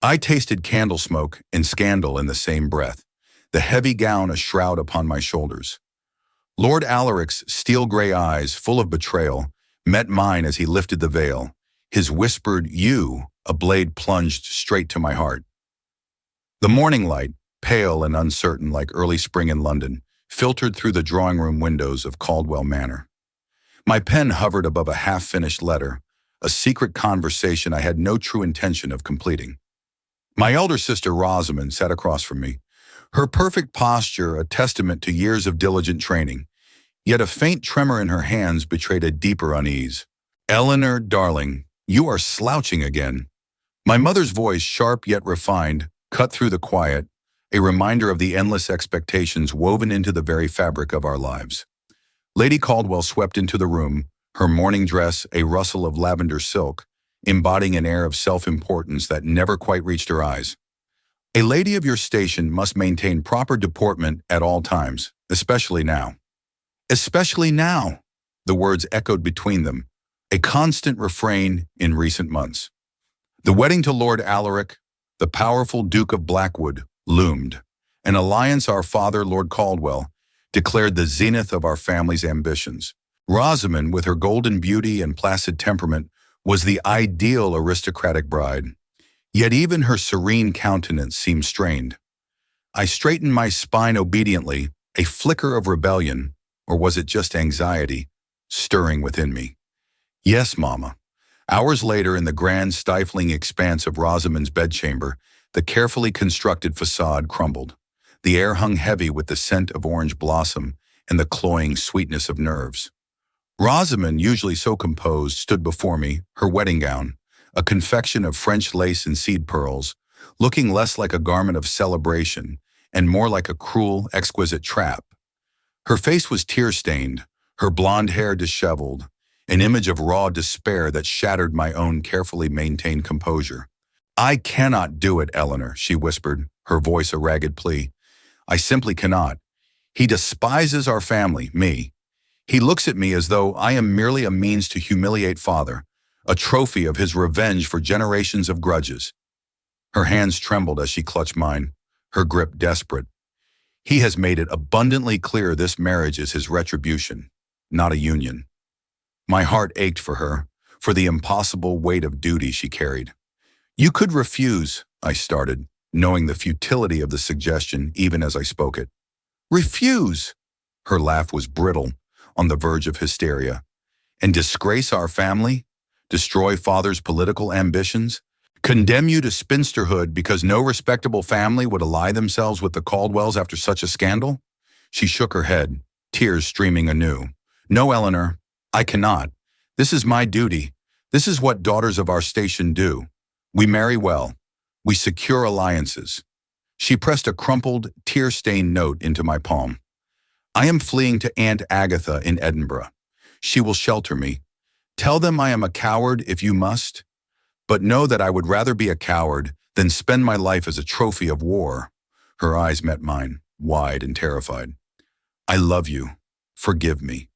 I tasted candle smoke and scandal in the same breath, the heavy gown a shroud upon my shoulders. Lord Alaric's steel-gray eyes, full of betrayal, met mine as he lifted the veil. His whispered, "You," a blade plunged straight to my heart. The morning light, pale and uncertain like early spring in London, filtered through the drawing-room windows of Caldwell Manor. My pen hovered above a half-finished letter, a secret conversation I had no true intention of completing. My elder sister Rosamund sat across from me, her perfect posture a testament to years of diligent training, yet a faint tremor in her hands betrayed a deeper unease. "Elinor, darling, you are slouching again." My mother's voice, sharp yet refined, cut through the quiet, a reminder of the endless expectations woven into the very fabric of our lives. Lady Caldwell swept into the room, her morning dress a rustle of lavender silk, embodying an air of self-importance that never quite reached her eyes. "A lady of your station must maintain proper deportment at all times, especially now." "Especially now," the words echoed between them, a constant refrain in recent months. The wedding to Lord Alaric, the powerful Duke of Blackwood, loomed. An alliance our father, Lord Caldwell, declared the zenith of our family's ambitions. Rosamund, with her golden beauty and placid temperament, was the ideal aristocratic bride. Yet even her serene countenance seemed strained. I straightened my spine obediently, a flicker of rebellion, or was it just anxiety, stirring within me. "Yes, Mama." Hours later, in the grand, stifling expanse of Rosamund's bedchamber, the carefully constructed facade crumbled. The air hung heavy with the scent of orange blossom and the cloying sweetness of nerves. Rosamund, usually so composed, stood before me, her wedding gown, a confection of French lace and seed pearls, looking less like a garment of celebration and more like a cruel, exquisite trap. Her face was tear-stained, her blonde hair disheveled, an image of raw despair that shattered my own carefully maintained composure. "I cannot do it, Elinor," she whispered, her voice a ragged plea. "I simply cannot. He despises our family, me. He looks at me as though I am merely a means to humiliate father, a trophy of his revenge for generations of grudges." Her hands trembled as she clutched mine, her grip desperate. "He has made it abundantly clear this marriage is his retribution, not a union." My heart ached for her, for the impossible weight of duty she carried. "You could refuse," I started, knowing the futility of the suggestion even as I spoke it. "Refuse?" Her laugh was brittle, on the verge of hysteria. "And disgrace our family? Destroy father's political ambitions? Condemn you to spinsterhood because no respectable family would ally themselves with the Caldwells after such a scandal?" She shook her head, tears streaming anew. "No, Elinor, I cannot. This is my duty. This is what daughters of our station do. We marry well. We secure alliances." She pressed a crumpled, tear-stained note into my palm. "I am fleeing to Aunt Agatha in Edinburgh. She will shelter me. Tell them I am a coward if you must, but know that I would rather be a coward than spend my life as a trophy of war." Her eyes met mine, wide and terrified. "I love you. Forgive me."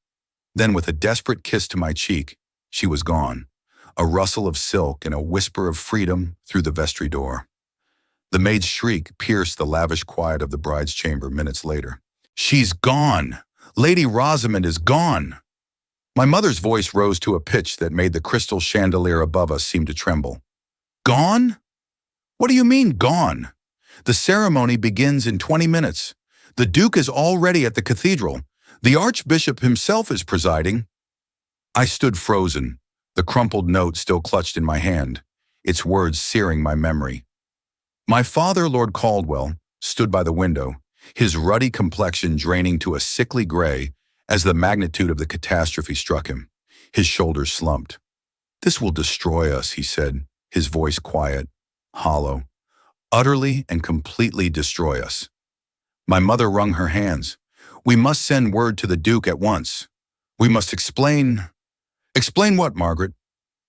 Then, with a desperate kiss to my cheek, she was gone, a rustle of silk and a whisper of freedom through the vestry door. The maid's shriek pierced the lavish quiet of the bride's chamber minutes later. "She's gone! Lady Rosamund is gone!" My mother's voice rose to a pitch that made the crystal chandelier above us seem to tremble. "Gone? What do you mean, gone? The ceremony begins in 20 minutes. The Duke is already at the cathedral. The Archbishop himself is presiding." I stood frozen, the crumpled note still clutched in my hand, its words searing my memory. My father, Lord Caldwell, stood by the window, his ruddy complexion draining to a sickly gray as the magnitude of the catastrophe struck him. His shoulders slumped. "This will destroy us," he said, his voice quiet, hollow. "Utterly and completely destroy us." My mother wrung her hands. "We must send word to the Duke at once. We must explain—" "Explain what, Margaret?"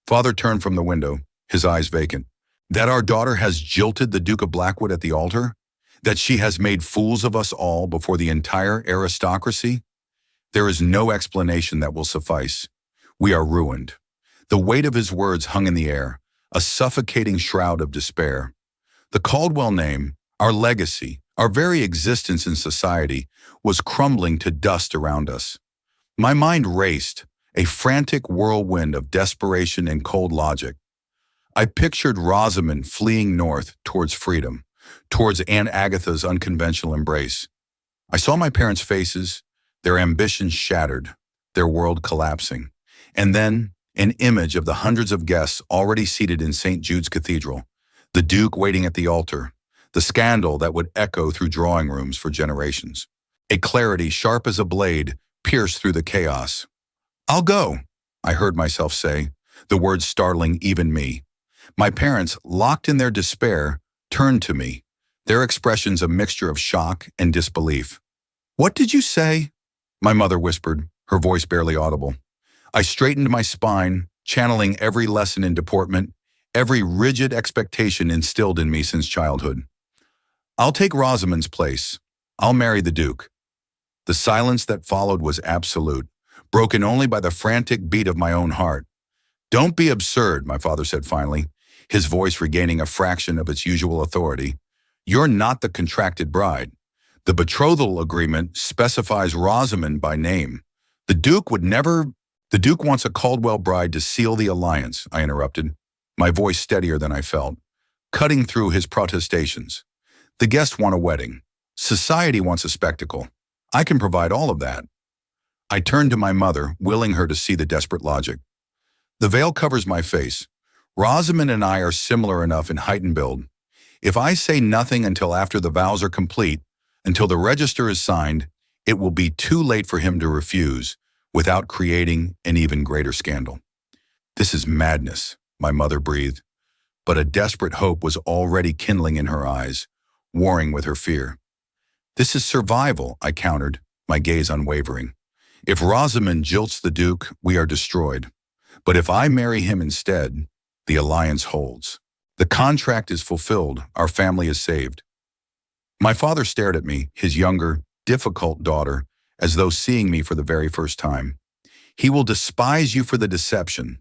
Father turned from the window, his eyes vacant. "That our daughter has jilted the Duke of Blackwood at the altar? That she has made fools of us all before the entire aristocracy? There is no explanation that will suffice. We are ruined." The weight of his words hung in the air, a suffocating shroud of despair. The Caldwell name, our legacy, our very existence in society, was crumbling to dust around us. My mind raced, a frantic whirlwind of desperation and cold logic. I pictured Rosamund fleeing north towards freedom, towards Aunt Agatha's unconventional embrace. I saw my parents' faces, their ambitions shattered, their world collapsing. And then, an image of the hundreds of guests already seated in St. Jude's Cathedral, the Duke waiting at the altar, the scandal that would echo through drawing rooms for generations. A clarity sharp as a blade pierced through the chaos. "I'll go," I heard myself say, the words startling even me. My parents, locked in their despair, turned to me, their expressions a mixture of shock and disbelief. "What did you say?" my mother whispered, her voice barely audible. I straightened my spine, channeling every lesson in deportment, every rigid expectation instilled in me since childhood. "I'll take Rosamund's place. I'll marry the Duke." The silence that followed was absolute, broken only by the frantic beat of my own heart. "Don't be absurd," my father said finally, his voice regaining a fraction of its usual authority. "You're not the contracted bride. The betrothal agreement specifies Rosamund by name. The Duke would never—" "The Duke wants a Caldwell bride to seal the alliance," I interrupted, my voice steadier than I felt, cutting through his protestations. "The guests want a wedding. Society wants a spectacle. I can provide all of that." I turned to my mother, willing her to see the desperate logic. "The veil covers my face. Rosamund and I are similar enough in height and build. If I say nothing until after the vows are complete, until the register is signed, it will be too late for him to refuse, without creating an even greater scandal." "This is madness," my mother breathed, but a desperate hope was already kindling in her eyes, warring with her fear. "This is survival," I countered, my gaze unwavering. "If Rosamund jilts the Duke, we are destroyed. But if I marry him instead, the alliance holds. The contract is fulfilled, our family is saved." My father stared at me, his younger, difficult daughter, as though seeing me for the very first time. "He will despise you for the deception."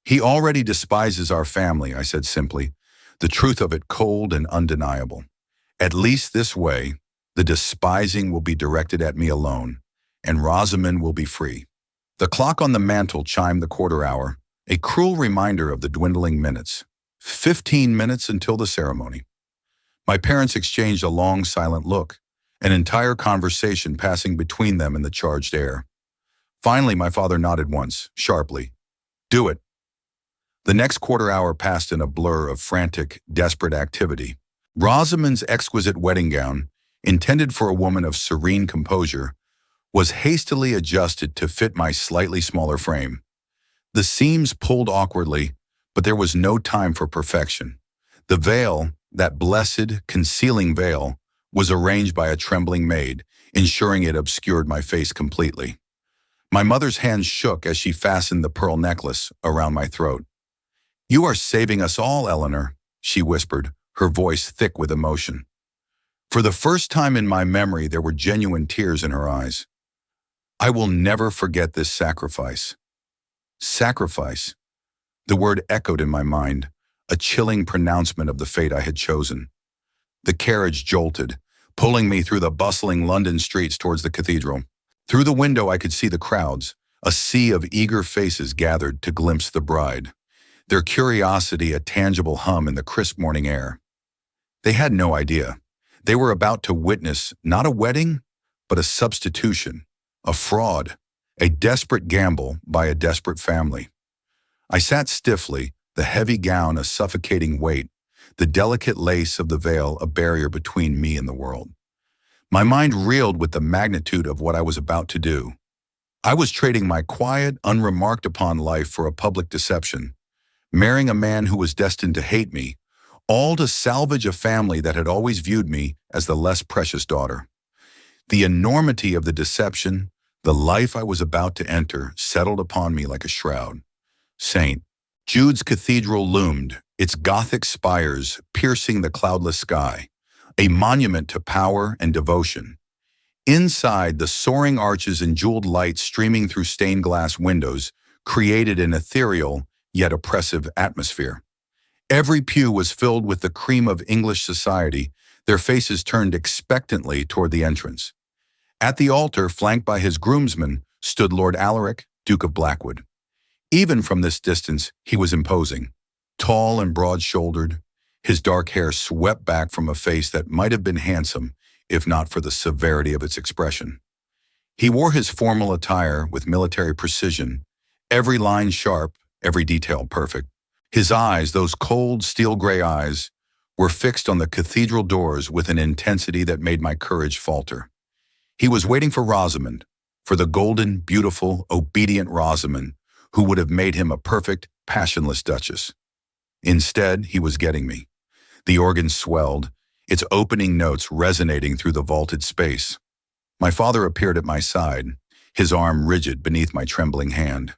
"He already despises our family," I said simply, the truth of it cold and undeniable. "At least this way, the despising will be directed at me alone, and Rosamund will be free." The clock on the mantel chimed the quarter hour, a cruel reminder of the dwindling minutes. 15 minutes until the ceremony. My parents exchanged a long, silent look, an entire conversation passing between them in the charged air. Finally, my father nodded once, sharply. "Do it." The next quarter hour passed in a blur of frantic, desperate activity. Rosamund's exquisite wedding gown, intended for a woman of serene composure, was hastily adjusted to fit my slightly smaller frame. The seams pulled awkwardly, but there was no time for perfection. The veil, that blessed, concealing veil, was arranged by a trembling maid, ensuring it obscured my face completely. My mother's hands shook as she fastened the pearl necklace around my throat. "You are saving us all, Elinor," she whispered, her voice thick with emotion. For the first time in my memory, there were genuine tears in her eyes. "I will never forget this sacrifice." Sacrifice. The word echoed in my mind, a chilling pronouncement of the fate I had chosen. The carriage jolted, pulling me through the bustling London streets towards the cathedral. Through the window I could see the crowds, a sea of eager faces gathered to glimpse the bride, their curiosity a tangible hum in the crisp morning air. They had no idea. They were about to witness not a wedding, but a substitution, a fraud, a desperate gamble by a desperate family. I sat stiffly, the heavy gown a suffocating weight, the delicate lace of the veil a barrier between me and the world. My mind reeled with the magnitude of what I was about to do. I was trading my quiet, unremarked upon life for a public deception, marrying a man who was destined to hate me, all to salvage a family that had always viewed me as the less precious daughter. The enormity of the deception, the life I was about to enter, settled upon me like a shroud. St. Jude's Cathedral loomed, its Gothic spires piercing the cloudless sky, a monument to power and devotion. Inside, the soaring arches and jeweled lights streaming through stained glass windows created an ethereal yet oppressive atmosphere. Every pew was filled with the cream of English society, their faces turned expectantly toward the entrance. At the altar, flanked by his groomsmen, stood Lord Alaric, Duke of Blackwood. Even from this distance, he was imposing. Tall and broad-shouldered, his dark hair swept back from a face that might have been handsome, if not for the severity of its expression. He wore his formal attire with military precision, every line sharp, every detail perfect. His eyes, those cold, steel-gray eyes, were fixed on the cathedral doors with an intensity that made my courage falter. He was waiting for Rosamund, for the golden, beautiful, obedient Rosamund, who would have made him a perfect, passionless duchess. Instead, he was getting me. The organ swelled, its opening notes resonating through the vaulted space. My father appeared at my side, his arm rigid beneath my trembling hand.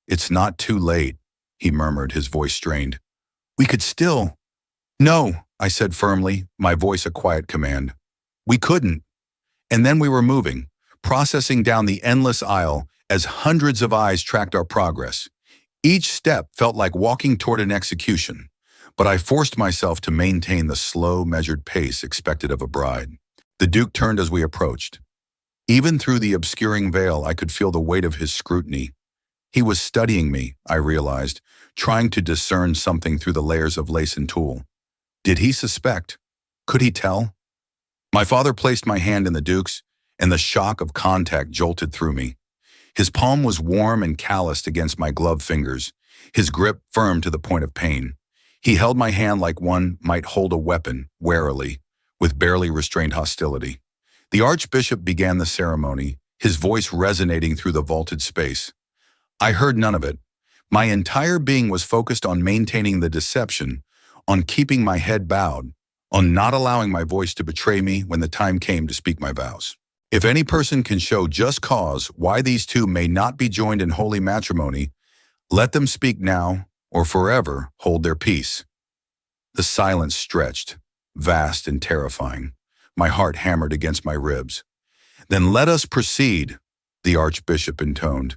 "It's not too late," he murmured, his voice strained. "We could still—" "No," I said firmly, my voice a quiet command. "We couldn't." And then we were moving, processing down the endless aisle as hundreds of eyes tracked our progress. Each step felt like walking toward an execution, but I forced myself to maintain the slow, measured pace expected of a bride. The Duke turned as we approached. Even through the obscuring veil, I could feel the weight of his scrutiny. He was studying me, I realized, trying to discern something through the layers of lace and tulle. Did he suspect? Could he tell? My father placed my hand in the Duke's, and the shock of contact jolted through me. His palm was warm and calloused against my gloved fingers, his grip firm to the point of pain. He held my hand like one might hold a weapon, warily, with barely restrained hostility. The Archbishop began the ceremony, his voice resonating through the vaulted space. I heard none of it. My entire being was focused on maintaining the deception, on keeping my head bowed, on not allowing my voice to betray me when the time came to speak my vows. If any person can show just cause why these two may not be joined in holy matrimony, let them speak now or forever hold their peace. The silence stretched, vast and terrifying. My heart hammered against my ribs. "Then let us proceed," the Archbishop intoned.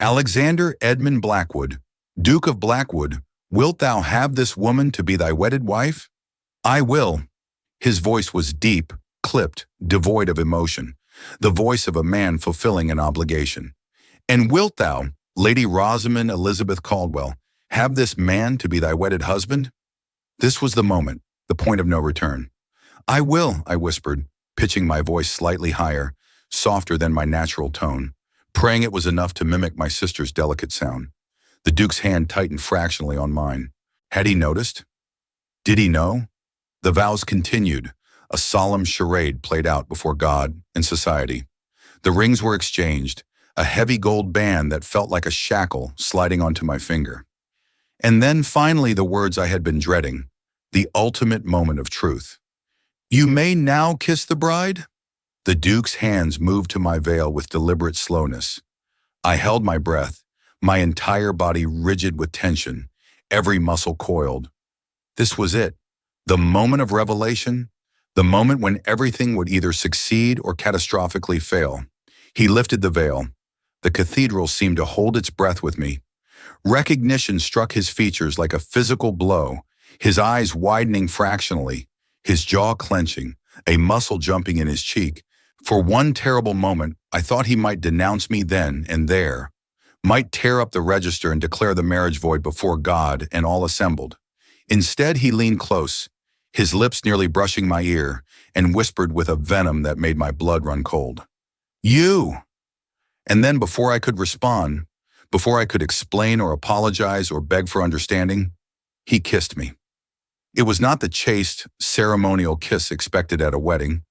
"Alexander Edmund Blackwood, Duke of Blackwood, wilt thou have this woman to be thy wedded wife?" "I will." His voice was deep, clipped, devoid of emotion, the voice of a man fulfilling an obligation. "And wilt thou, Lady Rosamund Elizabeth Caldwell, have this man to be thy wedded husband?" This was the moment, the point of no return. "I will," I whispered, pitching my voice slightly higher, softer than my natural tone, praying it was enough to mimic my sister's delicate sound. The Duke's hand tightened fractionally on mine. Had he noticed? Did he know? The vows continued, a solemn charade played out before God and society. The rings were exchanged, a heavy gold band that felt like a shackle sliding onto my finger. And then finally the words I had been dreading, the ultimate moment of truth. "You may now kiss the bride?" The Duke's hands moved to my veil with deliberate slowness. I held my breath, my entire body rigid with tension, every muscle coiled. This was it, the moment of revelation, the moment when everything would either succeed or catastrophically fail. He lifted the veil. The cathedral seemed to hold its breath with me. Recognition struck his features like a physical blow, his eyes widening fractionally, his jaw clenching, a muscle jumping in his cheek. For one terrible moment, I thought he might denounce me then and there, might tear up the register and declare the marriage void before God and all assembled. Instead, he leaned close, his lips nearly brushing my ear, and whispered with a venom that made my blood run cold. "You!" And then before I could respond, before I could explain or apologize or beg for understanding, he kissed me. It was not the chaste, ceremonial kiss expected at a wedding.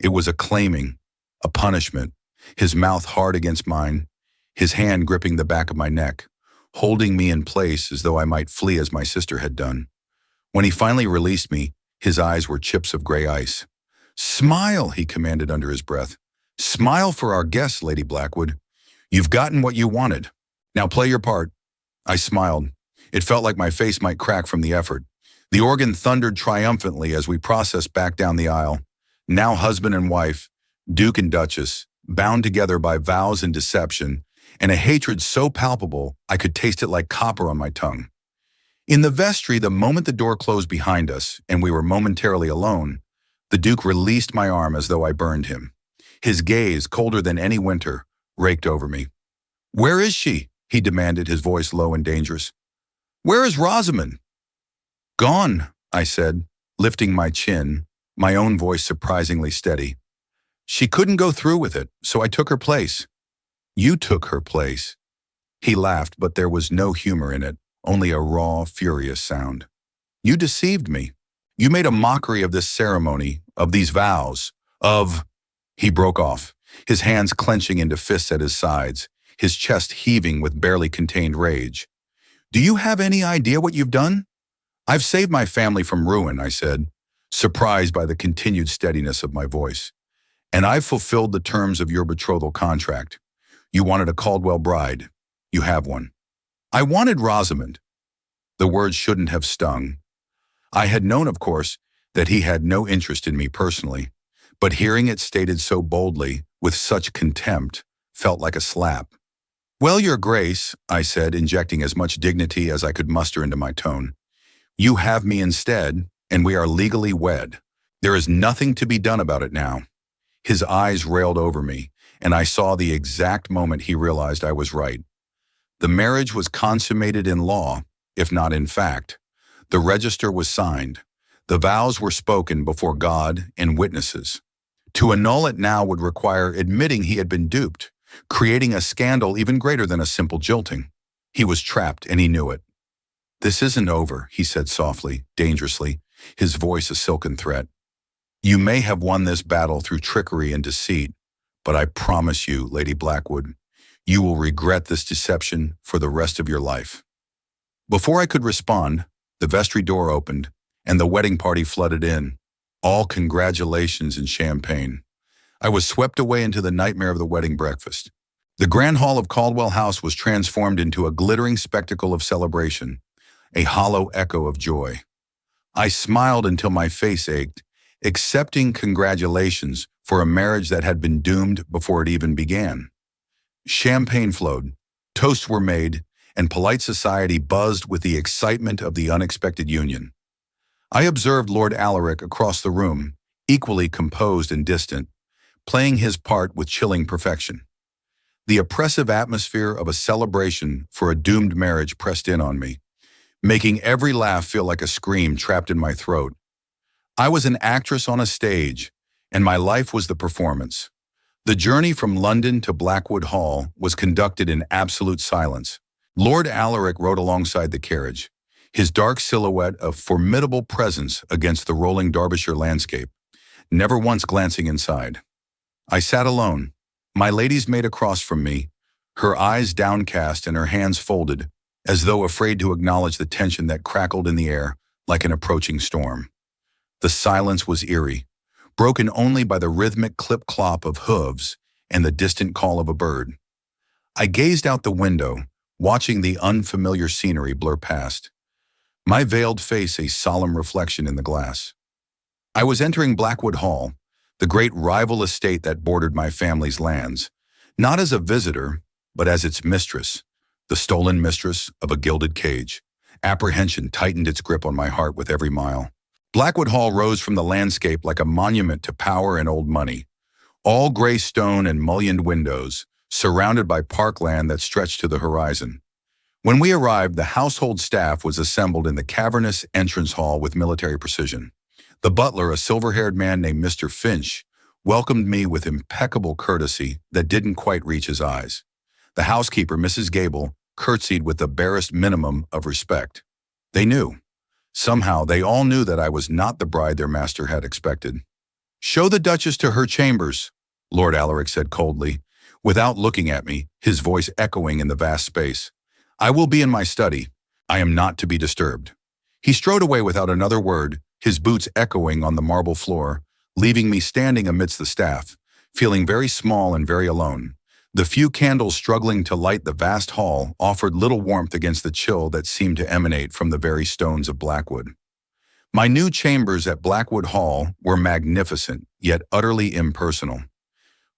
It was a claiming, a punishment, his mouth hard against mine, his hand gripping the back of my neck, holding me in place as though I might flee as my sister had done. When he finally released me, his eyes were chips of gray ice. "Smile," he commanded under his breath. "Smile for our guests, Lady Blackwood. You've gotten what you wanted. Now play your part." I smiled. It felt like my face might crack from the effort. The organ thundered triumphantly as we processed back down the aisle. Now husband and wife, Duke and Duchess, bound together by vows and deception, and a hatred so palpable I could taste it like copper on my tongue. In the vestry, the moment the door closed behind us and we were momentarily alone, the Duke released my arm as though I burned him. His gaze, colder than any winter, raked over me. "Where is she?" he demanded, his voice low and dangerous. "Where is Rosamund?" "Gone," I said, lifting my chin, my own voice surprisingly steady. "She couldn't go through with it, so I took her place." "You took her place." He laughed, but there was no humor in it, only a raw, furious sound. "You deceived me. You made a mockery of this ceremony, of these vows, of—" He broke off, his hands clenching into fists at his sides, his chest heaving with barely contained rage. "Do you have any idea what you've done?" "I've saved my family from ruin," I said, surprised by the continued steadiness of my voice. "And I've fulfilled the terms of your betrothal contract. You wanted a Caldwell bride. You have one." "I wanted Rosamund." The words shouldn't have stung. I had known, of course, that he had no interest in me personally, but hearing it stated so boldly, with such contempt, felt like a slap. "Well, Your Grace," I said, injecting as much dignity as I could muster into my tone, "you have me instead, and we are legally wed. There is nothing to be done about it now." His eyes railed over me, and I saw the exact moment he realized I was right. The marriage was consummated in law, if not in fact. The register was signed. The vows were spoken before God and witnesses. To annul it now would require admitting he had been duped, creating a scandal even greater than a simple jilting. He was trapped, and he knew it. "This isn't over," he said softly, dangerously, his voice a silken threat. "You may have won this battle through trickery and deceit, but I promise you, Lady Blackwood, you will regret this deception for the rest of your life." Before I could respond, the vestry door opened, and the wedding party flooded in. All congratulations and champagne. I was swept away into the nightmare of the wedding breakfast. The grand hall of Caldwell House was transformed into a glittering spectacle of celebration, a hollow echo of joy. I smiled until my face ached, accepting congratulations for a marriage that had been doomed before it even began. Champagne flowed, toasts were made, and polite society buzzed with the excitement of the unexpected union. I observed Lord Alaric across the room, equally composed and distant, playing his part with chilling perfection. The oppressive atmosphere of a celebration for a doomed marriage pressed in on me, making every laugh feel like a scream trapped in my throat. I was an actress on a stage, and my life was the performance. The journey from London to Blackwood Hall was conducted in absolute silence. Lord Alaric rode alongside the carriage, his dark silhouette of formidable presence against the rolling Derbyshire landscape, never once glancing inside. I sat alone, my lady's maid across from me, her eyes downcast and her hands folded, as though afraid to acknowledge the tension that crackled in the air like an approaching storm. The silence was eerie, broken only by the rhythmic clip-clop of hooves and the distant call of a bird. I gazed out the window, watching the unfamiliar scenery blur past, my veiled face a solemn reflection in the glass. I was entering Blackwood Hall, the great rival estate that bordered my family's lands, not as a visitor, but as its mistress, the stolen mistress of a gilded cage. Apprehension tightened its grip on my heart with every mile. Blackwood Hall rose from the landscape like a monument to power and old money, all gray stone and mullioned windows, surrounded by parkland that stretched to the horizon. When we arrived, the household staff was assembled in the cavernous entrance hall with military precision. The butler, a silver-haired man named Mr. Finch, welcomed me with impeccable courtesy that didn't quite reach his eyes. The housekeeper, Mrs. Gable, curtsied with the barest minimum of respect. They knew. Somehow, they all knew that I was not the bride their master had expected. "Show the Duchess to her chambers," Lord Alaric said coldly, without looking at me, his voice echoing in the vast space. "I will be in my study. I am not to be disturbed." He strode away without another word, his boots echoing on the marble floor, leaving me standing amidst the staff, feeling very small and very alone. The few candles struggling to light the vast hall offered little warmth against the chill that seemed to emanate from the very stones of Blackwood. My new chambers at Blackwood Hall were magnificent, yet utterly impersonal.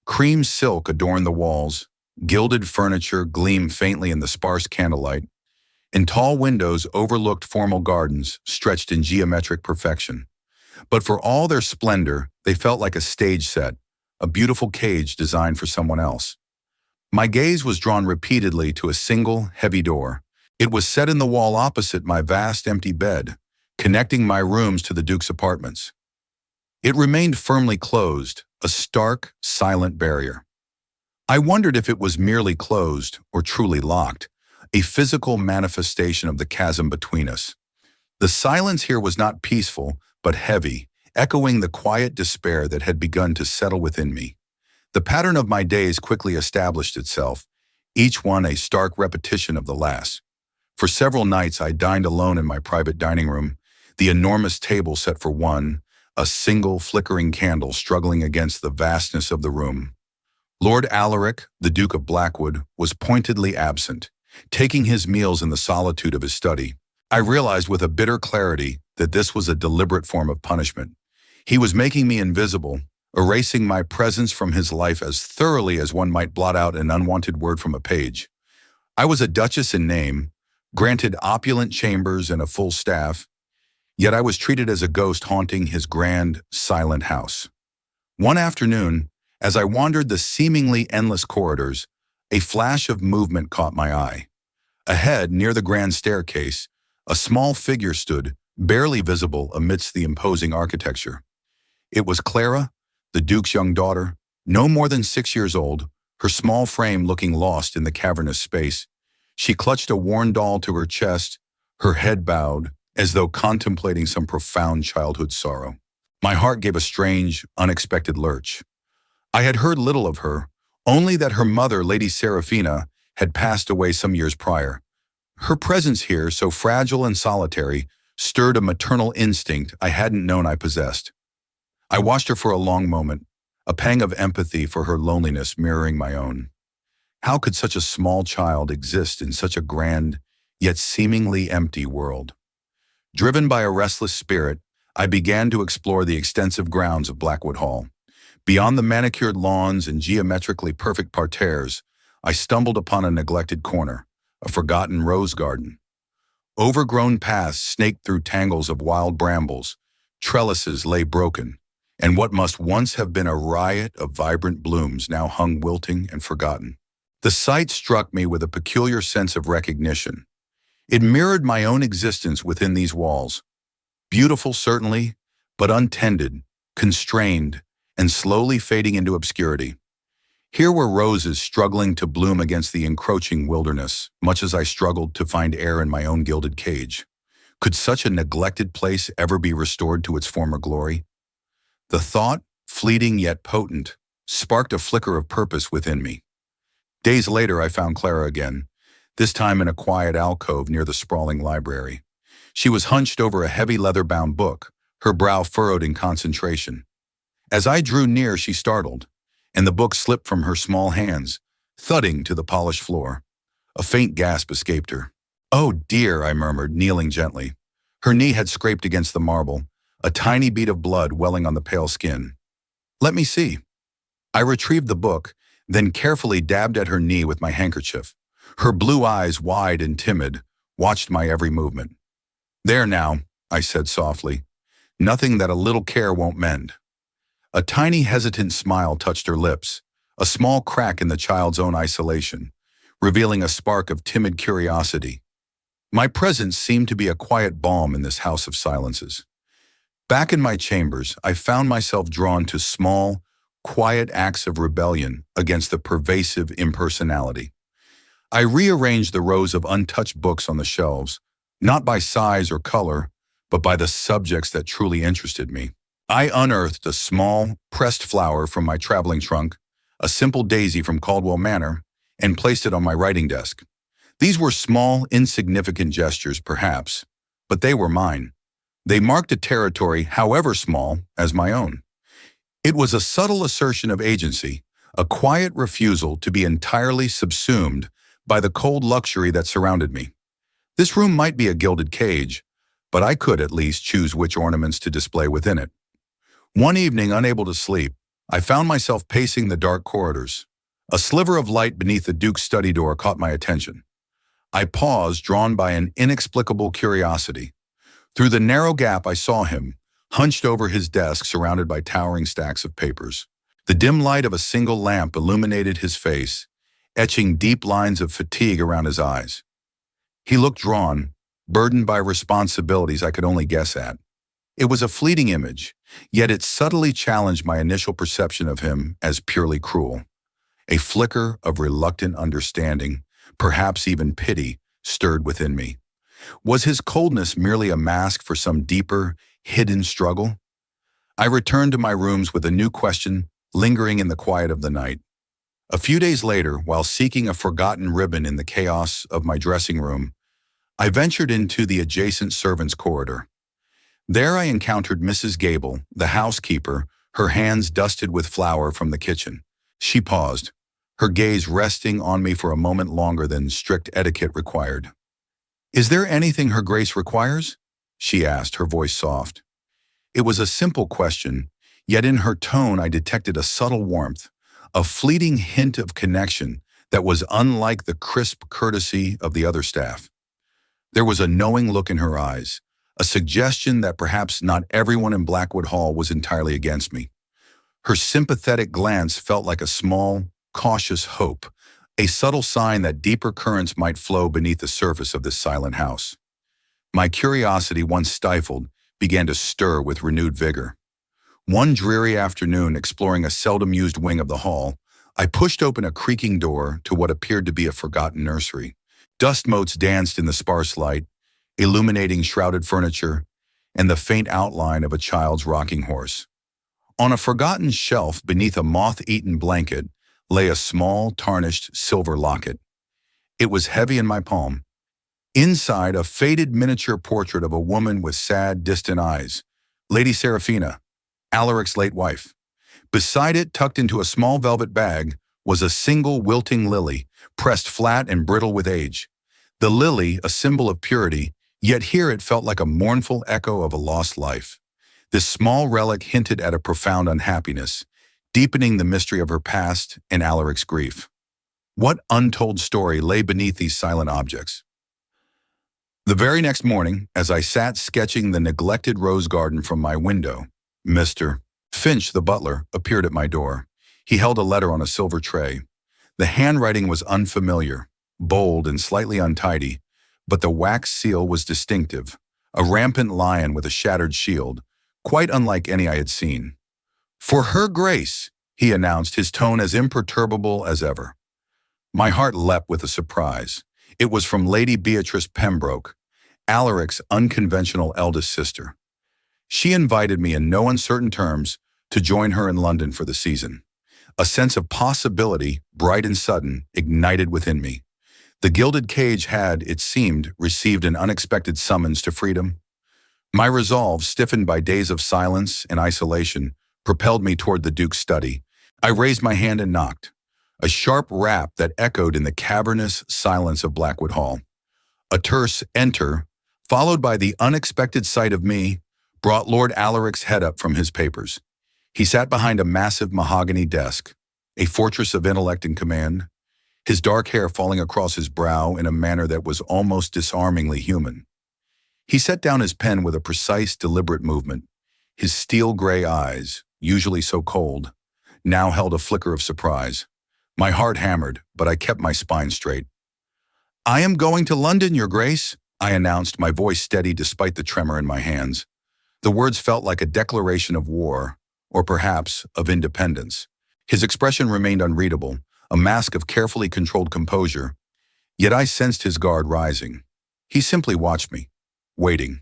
Cream silk adorned the walls, gilded furniture gleamed faintly in the sparse candlelight, and tall windows overlooked formal gardens stretched in geometric perfection. But for all their splendor, they felt like a stage set, a beautiful cage designed for someone else. My gaze was drawn repeatedly to a single, heavy door. It was set in the wall opposite my vast empty bed, connecting my rooms to the Duke's apartments. It remained firmly closed, a stark, silent barrier. I wondered if it was merely closed or truly locked, a physical manifestation of the chasm between us. The silence here was not peaceful, but heavy, echoing the quiet despair that had begun to settle within me. The pattern of my days quickly established itself, each one a stark repetition of the last. For several nights I dined alone in my private dining room, the enormous table set for one, a single flickering candle struggling against the vastness of the room. Lord Alaric, the Duke of Blackwood, was pointedly absent, taking his meals in the solitude of his study. I realized with a bitter clarity that this was a deliberate form of punishment. He was making me invisible, erasing my presence from his life as thoroughly as one might blot out an unwanted word from a page. I was a duchess in name, granted opulent chambers and a full staff, yet I was treated as a ghost haunting his grand, silent house. One afternoon, as I wandered the seemingly endless corridors, a flash of movement caught my eye. Ahead, near the grand staircase, a small figure stood, barely visible amidst the imposing architecture. It was Clara, the Duke's young daughter, no more than 6 years old, her small frame looking lost in the cavernous space. She clutched a worn doll to her chest, her head bowed, as though contemplating some profound childhood sorrow. My heart gave a strange, unexpected lurch. I had heard little of her, only that her mother, Lady Seraphina, had passed away some years prior. Her presence here, so fragile and solitary, stirred a maternal instinct I hadn't known I possessed. I watched her for a long moment, a pang of empathy for her loneliness mirroring my own. How could such a small child exist in such a grand, yet seemingly empty world? Driven by a restless spirit, I began to explore the extensive grounds of Blackwood Hall. Beyond the manicured lawns and geometrically perfect parterres, I stumbled upon a neglected corner, a forgotten rose garden. Overgrown paths snaked through tangles of wild brambles, trellises lay broken, and what must once have been a riot of vibrant blooms now hung wilting and forgotten. The sight struck me with a peculiar sense of recognition. It mirrored my own existence within these walls. Beautiful, certainly, but untended, constrained, and slowly fading into obscurity. Here were roses struggling to bloom against the encroaching wilderness, much as I struggled to find air in my own gilded cage. Could such a neglected place ever be restored to its former glory? The thought, fleeting yet potent, sparked a flicker of purpose within me. Days later, I found Clara again, this time in a quiet alcove near the sprawling library. She was hunched over a heavy leather-bound book, her brow furrowed in concentration. As I drew near, she startled, and the book slipped from her small hands, thudding to the polished floor. A faint gasp escaped her. "Oh dear," I murmured, kneeling gently. Her knee had scraped against the marble, a tiny bead of blood welling on the pale skin. "Let me see." I retrieved the book, then carefully dabbed at her knee with my handkerchief. Her blue eyes, wide and timid, watched my every movement. "There now," I said softly. "Nothing that a little care won't mend." A tiny hesitant smile touched her lips, a small crack in the child's own isolation, revealing a spark of timid curiosity. My presence seemed to be a quiet balm in this house of silences. Back in my chambers, I found myself drawn to small, quiet acts of rebellion against the pervasive impersonality. I rearranged the rows of untouched books on the shelves, not by size or color, but by the subjects that truly interested me. I unearthed a small, pressed flower from my traveling trunk, a simple daisy from Caldwell Manor, and placed it on my writing desk. These were small, insignificant gestures, perhaps, but they were mine. They marked a territory, however small, as my own. It was a subtle assertion of agency, a quiet refusal to be entirely subsumed by the cold luxury that surrounded me. This room might be a gilded cage, but I could at least choose which ornaments to display within it. One evening, unable to sleep, I found myself pacing the dark corridors. A sliver of light beneath the Duke's study door caught my attention. I paused, drawn by an inexplicable curiosity. Through the narrow gap I saw him, hunched over his desk surrounded by towering stacks of papers. The dim light of a single lamp illuminated his face, etching deep lines of fatigue around his eyes. He looked drawn, burdened by responsibilities I could only guess at. It was a fleeting image, yet it subtly challenged my initial perception of him as purely cruel. A flicker of reluctant understanding, perhaps even pity, stirred within me. Was his coldness merely a mask for some deeper, hidden struggle? I returned to my rooms with a new question lingering in the quiet of the night. A few days later, while seeking a forgotten ribbon in the chaos of my dressing room, I ventured into the adjacent servants' corridor. There I encountered Mrs. Gable, the housekeeper, her hands dusted with flour from the kitchen. She paused, her gaze resting on me for a moment longer than strict etiquette required. "Is there anything Her Grace requires?" she asked, her voice soft. It was a simple question, yet in her tone I detected a subtle warmth, a fleeting hint of connection that was unlike the crisp courtesy of the other staff. There was a knowing look in her eyes, a suggestion that perhaps not everyone in Blackwood Hall was entirely against me. Her sympathetic glance felt like a small, cautious hope, a subtle sign that deeper currents might flow beneath the surface of this silent house. My curiosity, once stifled, began to stir with renewed vigor. One dreary afternoon, exploring a seldom-used wing of the hall, I pushed open a creaking door to what appeared to be a forgotten nursery. Dust motes danced in the sparse light, illuminating shrouded furniture and the faint outline of a child's rocking horse. On a forgotten shelf beneath a moth-eaten blanket lay a small, tarnished silver locket. It was heavy in my palm. Inside, a faded miniature portrait of a woman with sad, distant eyes, Lady Seraphina, Alaric's late wife. Beside it, tucked into a small velvet bag, was a single wilting lily, pressed flat and brittle with age. The lily, a symbol of purity, yet here it felt like a mournful echo of a lost life. This small relic hinted at a profound unhappiness, deepening the mystery of her past and Alaric's grief. What untold story lay beneath these silent objects? The very next morning, as I sat sketching the neglected rose garden from my window, Mr. Finch, the butler, appeared at my door. He held a letter on a silver tray. The handwriting was unfamiliar, bold and slightly untidy, but the wax seal was distinctive, a rampant lion with a shattered shield, quite unlike any I had seen. "For Her Grace," he announced, his tone as imperturbable as ever. My heart leapt with a surprise. It was from Lady Beatrice Pembroke, Alaric's unconventional eldest sister. She invited me in no uncertain terms to join her in London for the season. A sense of possibility, bright and sudden, ignited within me. The gilded cage had, it seemed, received an unexpected summons to freedom. My resolve, stiffened by days of silence and isolation, propelled me toward the Duke's study. I raised my hand and knocked, a sharp rap that echoed in the cavernous silence of Blackwood Hall. A terse "enter," followed by the unexpected sight of me, brought Lord Alaric's head up from his papers. He sat behind a massive mahogany desk, a fortress of intellect and command, his dark hair falling across his brow in a manner that was almost disarmingly human. He set down his pen with a precise, deliberate movement. His steel-gray eyes, usually so cold, now held a flicker of surprise. My heart hammered, but I kept my spine straight. "I am going to London, Your Grace," I announced, my voice steady despite the tremor in my hands. The words felt like a declaration of war, or perhaps of independence. His expression remained unreadable, a mask of carefully controlled composure, yet I sensed his guard rising. He simply watched me, waiting.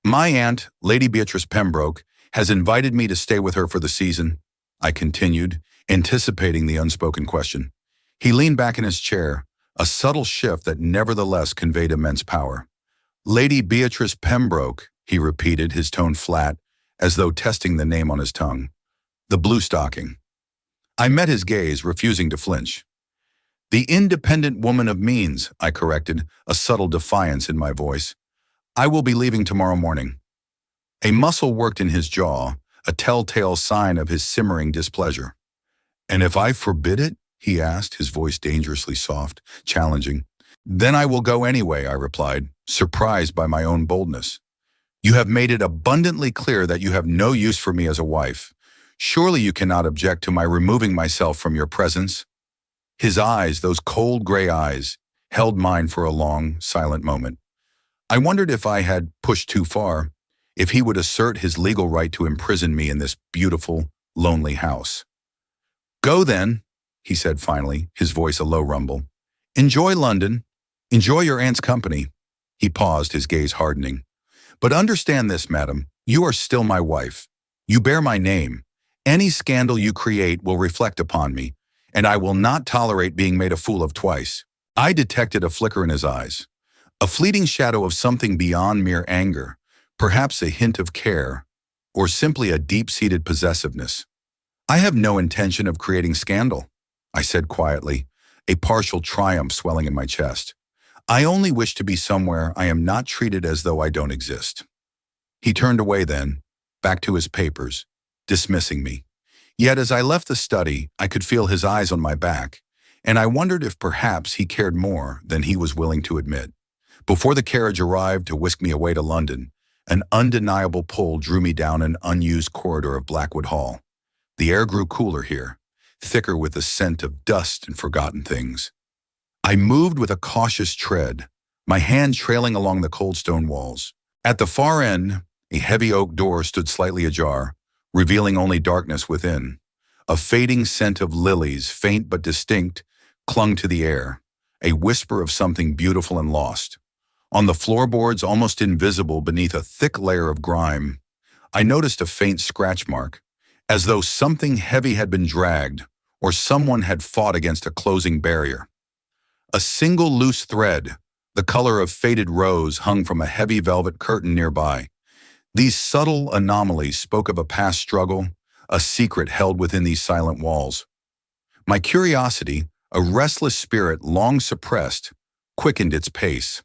"My aunt, Lady Beatrice Pembroke, has invited me to stay with her for the season," I continued, anticipating the unspoken question. He leaned back in his chair, a subtle shift that nevertheless conveyed immense power. "Lady Beatrice Pembroke," he repeated, his tone flat, as though testing the name on his tongue. "The blue stocking." I met his gaze, refusing to flinch. "The independent woman of means," I corrected, a subtle defiance in my voice. "I will be leaving tomorrow morning." A muscle worked in his jaw, a telltale sign of his simmering displeasure. "And if I forbid it?" he asked, his voice dangerously soft, challenging. Then I will go anyway, I replied, surprised by my own boldness. You have made it abundantly clear that you have no use for me as a wife. Surely you cannot object to my removing myself from your presence. His eyes, those cold gray eyes, held mine for a long, silent moment. I wondered if I had pushed too far, if he would assert his legal right to imprison me in this beautiful, lonely house. Go then, he said finally, his voice a low rumble. Enjoy London. Enjoy your aunt's company. He paused, his gaze hardening. But understand this, madam, you are still my wife. You bear my name. Any scandal you create will reflect upon me, and I will not tolerate being made a fool of twice. I detected a flicker in his eyes, a fleeting shadow of something beyond mere anger, perhaps a hint of care, or simply a deep-seated possessiveness. I have no intention of creating scandal, I said quietly, a partial triumph swelling in my chest. I only wish to be somewhere I am not treated as though I don't exist. He turned away then, back to his papers, dismissing me. Yet as I left the study, I could feel his eyes on my back, and I wondered if perhaps he cared more than he was willing to admit. Before the carriage arrived to whisk me away to London, an undeniable pull drew me down an unused corridor of Blackwood Hall. The air grew cooler here, thicker with the scent of dust and forgotten things. I moved with a cautious tread, my hand trailing along the cold stone walls. At the far end, a heavy oak door stood slightly ajar, revealing only darkness within. A fading scent of lilies, faint but distinct, clung to the air, a whisper of something beautiful and lost. On the floorboards, almost invisible beneath a thick layer of grime, I noticed a faint scratch mark, as though something heavy had been dragged or someone had fought against a closing barrier. A single loose thread, the color of faded rose, hung from a heavy velvet curtain nearby. These subtle anomalies spoke of a past struggle, a secret held within these silent walls. My curiosity, a restless spirit long suppressed, quickened its pace.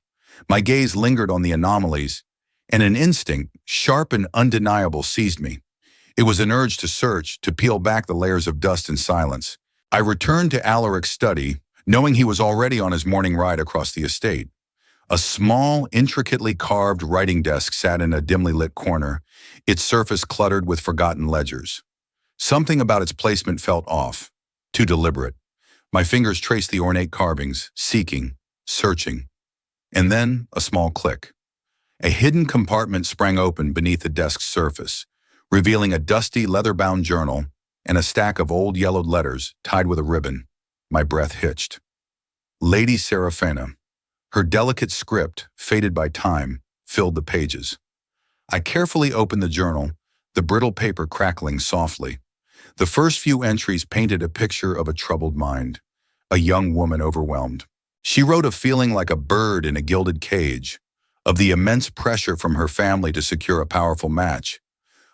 My gaze lingered on the anomalies, and an instinct, sharp and undeniable, seized me. It was an urge to search, to peel back the layers of dust and silence. I returned to Alaric's study, knowing he was already on his morning ride across the estate. A small, intricately carved writing desk sat in a dimly lit corner, its surface cluttered with forgotten ledgers. Something about its placement felt off, too deliberate. My fingers traced the ornate carvings, seeking, searching. And then a small click. A hidden compartment sprang open beneath the desk's surface, revealing a dusty leather-bound journal and a stack of old yellowed letters tied with a ribbon. My breath hitched. Lady Seraphina. Her delicate script, faded by time, filled the pages. I carefully opened the journal, the brittle paper crackling softly. The first few entries painted a picture of a troubled mind, a young woman overwhelmed. She wrote of feeling like a bird in a gilded cage, of the immense pressure from her family to secure a powerful match,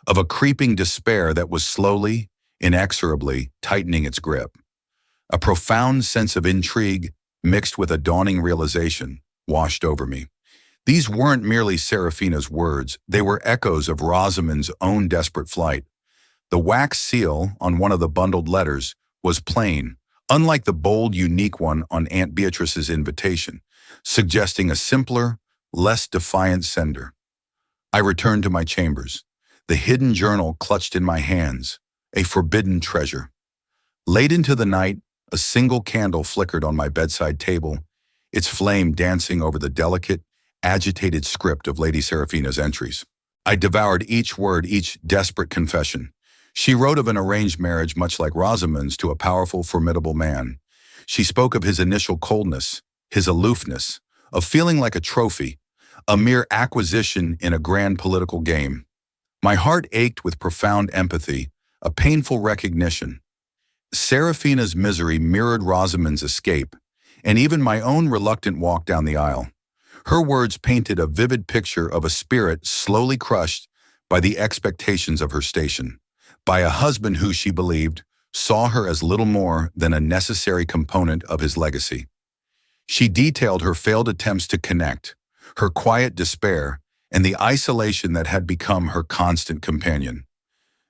of a creeping despair that was slowly, inexorably tightening its grip. A profound sense of intrigue, mixed with a dawning realization, washed over me. These weren't merely Seraphina's words, they were echoes of Rosamund's own desperate flight. The wax seal on one of the bundled letters was plain, unlike the bold, unique one on Aunt Beatrice's invitation, suggesting a simpler, less defiant sender. I returned to my chambers, the hidden journal clutched in my hands, a forbidden treasure. Late into the night, a single candle flickered on my bedside table, its flame dancing over the delicate, agitated script of Lady Seraphina's entries. I devoured each word, each desperate confession. She wrote of an arranged marriage much like Rosamund's to a powerful, formidable man. She spoke of his initial coldness, his aloofness, of feeling like a trophy, a mere acquisition in a grand political game. My heart ached with profound empathy, a painful recognition. Seraphina's misery mirrored Rosamund's escape, and even my own reluctant walk down the aisle. Her words painted a vivid picture of a spirit slowly crushed by the expectations of her station, by a husband who, she believed, saw her as little more than a necessary component of his legacy. She detailed her failed attempts to connect, her quiet despair, and the isolation that had become her constant companion.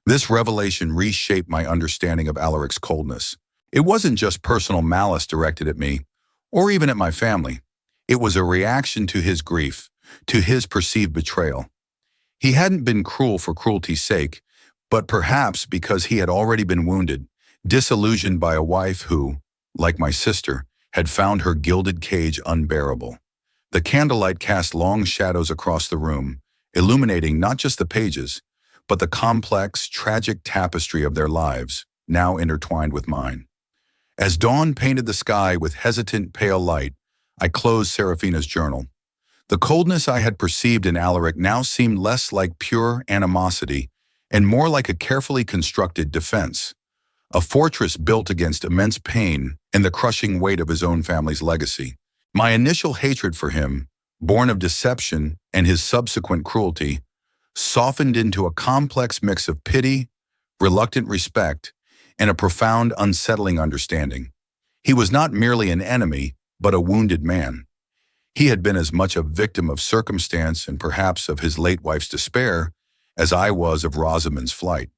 This revelation reshaped my understanding of Alaric's coldness. It wasn't just personal malice directed at me, or even at my family. It was a reaction to his grief, to his perceived betrayal. He hadn't been cruel for cruelty's sake, but perhaps because he had already been wounded, disillusioned by a wife who, like my sister, had found her gilded cage unbearable. The candlelight cast long shadows across the room, illuminating not just the pages, but the complex, tragic tapestry of their lives, now intertwined with mine. As dawn painted the sky with hesitant, pale light, I closed Seraphina's journal. The coldness I had perceived in Alaric now seemed less like pure animosity and more like a carefully constructed defense, a fortress built against immense pain and the crushing weight of his own family's legacy. My initial hatred for him, born of deception and his subsequent cruelty, softened into a complex mix of pity, reluctant respect, and a profound, unsettling understanding. He was not merely an enemy, but a wounded man. He had been as much a victim of circumstance and perhaps of his late wife's despair as I was of Rosamund's flight.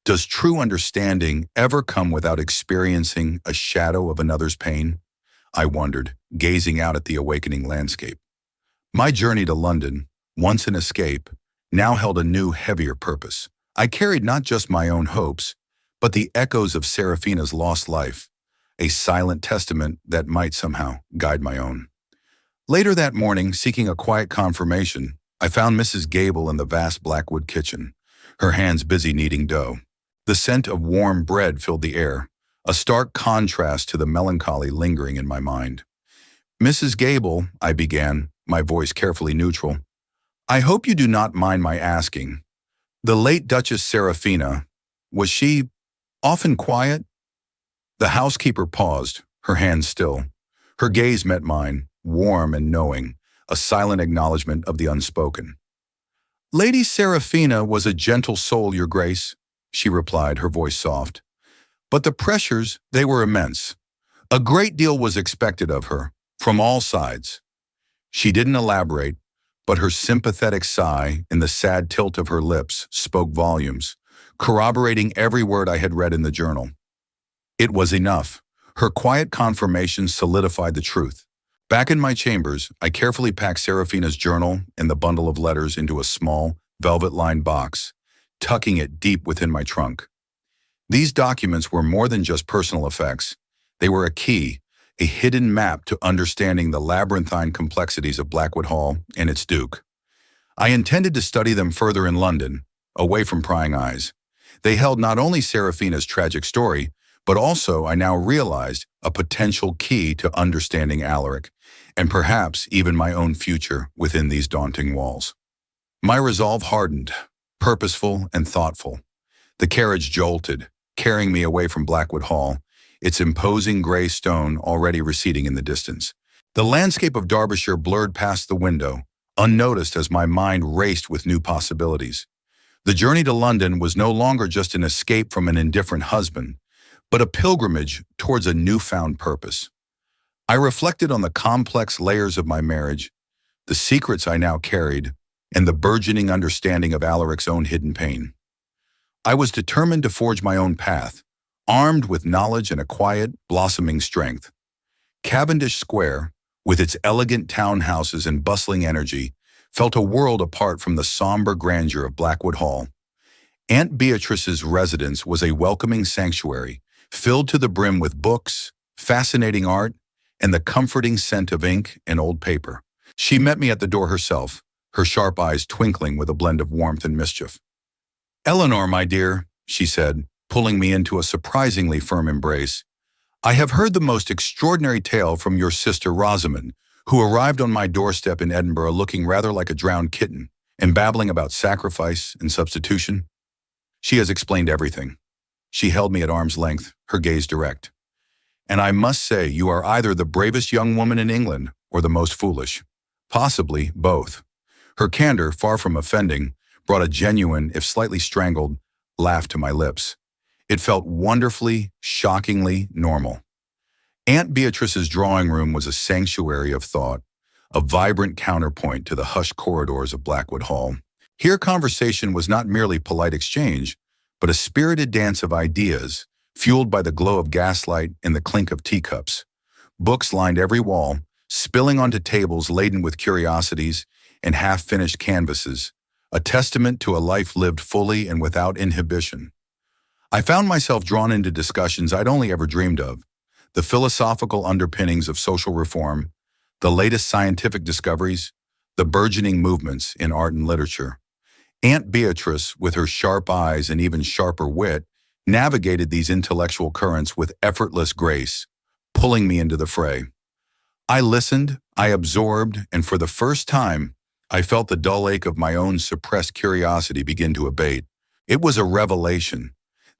Does true understanding ever come without experiencing a shadow of another's pain? I wondered, gazing out at the awakening landscape. My journey to London, once an escape, now held a new, heavier purpose. I carried not just my own hopes, but the echoes of Seraphina's lost life, a silent testament that might somehow guide my own. Later that morning, seeking a quiet confirmation, I found Mrs. Gable in the vast Blackwood kitchen, her hands busy kneading dough. The scent of warm bread filled the air, a stark contrast to the melancholy lingering in my mind. "Mrs. Gable," I began, my voice carefully neutral, "I hope you do not mind my asking. The late Duchess Seraphina, was she often quiet?" The housekeeper paused, her hands still. Her gaze met mine, warm and knowing, a silent acknowledgement of the unspoken. "Lady Seraphina was a gentle soul, Your Grace," she replied, her voice soft. "But the pressures, they were immense. A great deal was expected of her, from all sides." She didn't elaborate, but her sympathetic sigh and the sad tilt of her lips spoke volumes, corroborating every word I had read in the journal. It was enough. Her quiet confirmation solidified the truth. Back in my chambers, I carefully packed Seraphina's journal and the bundle of letters into a small, velvet-lined box, tucking it deep within my trunk. These documents were more than just personal effects. They were a key, a hidden map to understanding the labyrinthine complexities of Blackwood Hall and its Duke. I intended to study them further in London, away from prying eyes. They held not only Seraphina's tragic story, but also, I now realized, a potential key to understanding Alaric, and perhaps even my own future within these daunting walls. My resolve hardened, purposeful and thoughtful. The carriage jolted, carrying me away from Blackwood Hall, its imposing gray stone already receding in the distance. The landscape of Derbyshire blurred past the window, unnoticed as my mind raced with new possibilities. The journey to London was no longer just an escape from an indifferent husband, but a pilgrimage towards a newfound purpose. I reflected on the complex layers of my marriage, the secrets I now carried, and the burgeoning understanding of Alaric's own hidden pain. I was determined to forge my own path, armed with knowledge and a quiet, blossoming strength. Cavendish Square, with its elegant townhouses and bustling energy, felt a world apart from the somber grandeur of Blackwood Hall. Aunt Beatrice's residence was a welcoming sanctuary, filled to the brim with books, fascinating art, and the comforting scent of ink and old paper. She met me at the door herself, her sharp eyes twinkling with a blend of warmth and mischief. "Elinor, my dear," she said, pulling me into a surprisingly firm embrace, "I have heard the most extraordinary tale from your sister Rosamund, who arrived on my doorstep in Edinburgh looking rather like a drowned kitten and babbling about sacrifice and substitution. She has explained everything." She held me at arm's length, her gaze direct. "And I must say you are either the bravest young woman in England or the most foolish. Possibly both." Her candor, far from offending, brought a genuine, if slightly strangled, laugh to my lips. It felt wonderfully, shockingly normal. Aunt Beatrice's drawing room was a sanctuary of thought, a vibrant counterpoint to the hushed corridors of Blackwood Hall. Here conversation was not merely polite exchange, but a spirited dance of ideas, fueled by the glow of gaslight and the clink of teacups. Books lined every wall, spilling onto tables laden with curiosities and half-finished canvases, a testament to a life lived fully and without inhibition. I found myself drawn into discussions I'd only ever dreamed of: the philosophical underpinnings of social reform, the latest scientific discoveries, the burgeoning movements in art and literature. Aunt Beatrice, with her sharp eyes and even sharper wit, navigated these intellectual currents with effortless grace, pulling me into the fray. I listened, I absorbed, and for the first time, I felt the dull ache of my own suppressed curiosity begin to abate. It was a revelation.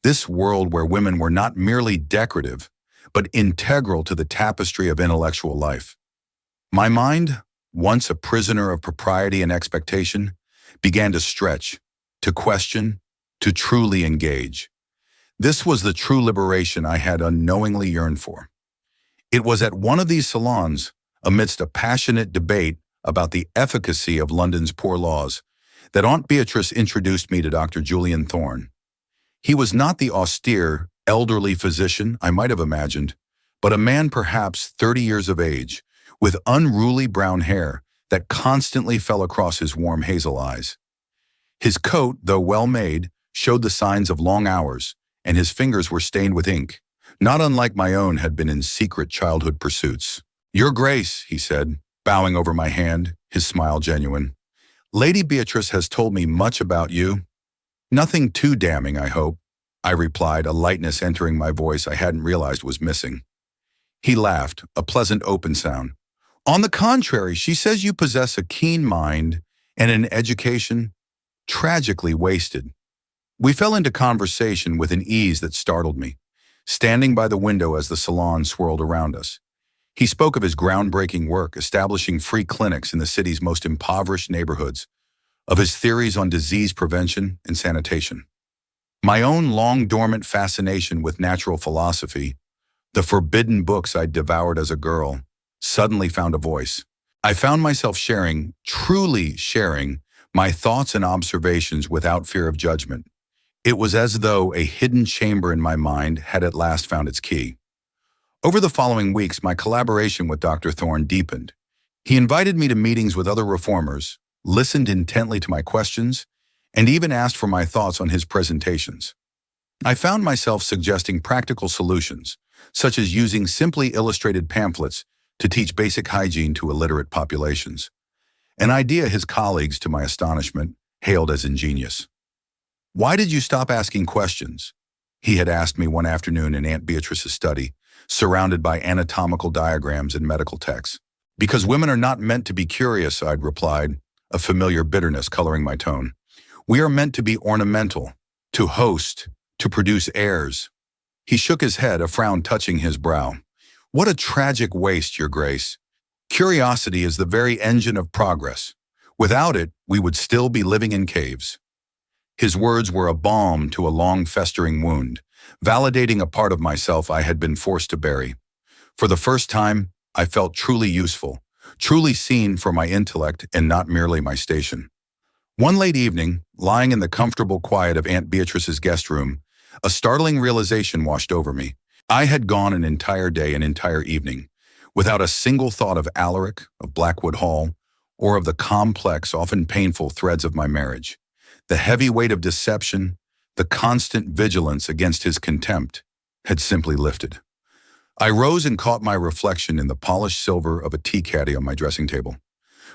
This world where women were not merely decorative, but integral to the tapestry of intellectual life. My mind, once a prisoner of propriety and expectation, began to stretch, to question, to truly engage. This was the true liberation I had unknowingly yearned for. It was at one of these salons, amidst a passionate debate about the efficacy of London's poor laws, that Aunt Beatrice introduced me to Dr. Julian Thorne. He was not the austere, elderly physician I might have imagined, but a man perhaps 30 years of age, with unruly brown hair that constantly fell across his warm hazel eyes. His coat, though well made, showed the signs of long hours, and his fingers were stained with ink, not unlike my own had been in secret childhood pursuits. "Your Grace," he said, bowing over my hand, his smile genuine. "Lady Beatrice has told me much about you." "Nothing too damning, I hope," I replied, a lightness entering my voice I hadn't realized was missing. He laughed, a pleasant open sound. "On the contrary, she says you possess a keen mind and an education tragically wasted." We fell into conversation with an ease that startled me, standing by the window as the salon swirled around us. He spoke of his groundbreaking work establishing free clinics in the city's most impoverished neighborhoods, of his theories on disease prevention and sanitation. My own long-dormant fascination with natural philosophy, the forbidden books I'd devoured as a girl, suddenly found a voice. I found myself sharing, truly sharing, my thoughts and observations without fear of judgment. It was as though a hidden chamber in my mind had at last found its key. Over the following weeks, my collaboration with Dr. Thorne deepened. He invited me to meetings with other reformers, listened intently to my questions, and even asked for my thoughts on his presentations. I found myself suggesting practical solutions, such as using simply illustrated pamphlets to teach basic hygiene to illiterate populations, an idea his colleagues, to my astonishment, hailed as ingenious. "Why did you stop asking questions?" he had asked me one afternoon in Aunt Beatrice's study, surrounded by anatomical diagrams and medical texts. "Because women are not meant to be curious," I'd replied, a familiar bitterness coloring my tone. "We are meant to be ornamental, to host, to produce heirs." He shook his head, a frown touching his brow. "What a tragic waste, Your Grace. Curiosity is the very engine of progress. Without it, we would still be living in caves." His words were a balm to a long-festering wound, validating a part of myself I had been forced to bury. For the first time, I felt truly useful, truly seen for my intellect and not merely my station. One late evening, lying in the comfortable quiet of Aunt Beatrice's guest room, a startling realization washed over me. I had gone an entire day, an entire evening, without a single thought of Alaric, of Blackwood Hall, or of the complex, often painful threads of my marriage. The heavy weight of deception, the constant vigilance against his contempt, had simply lifted. I rose and caught my reflection in the polished silver of a tea caddy on my dressing table.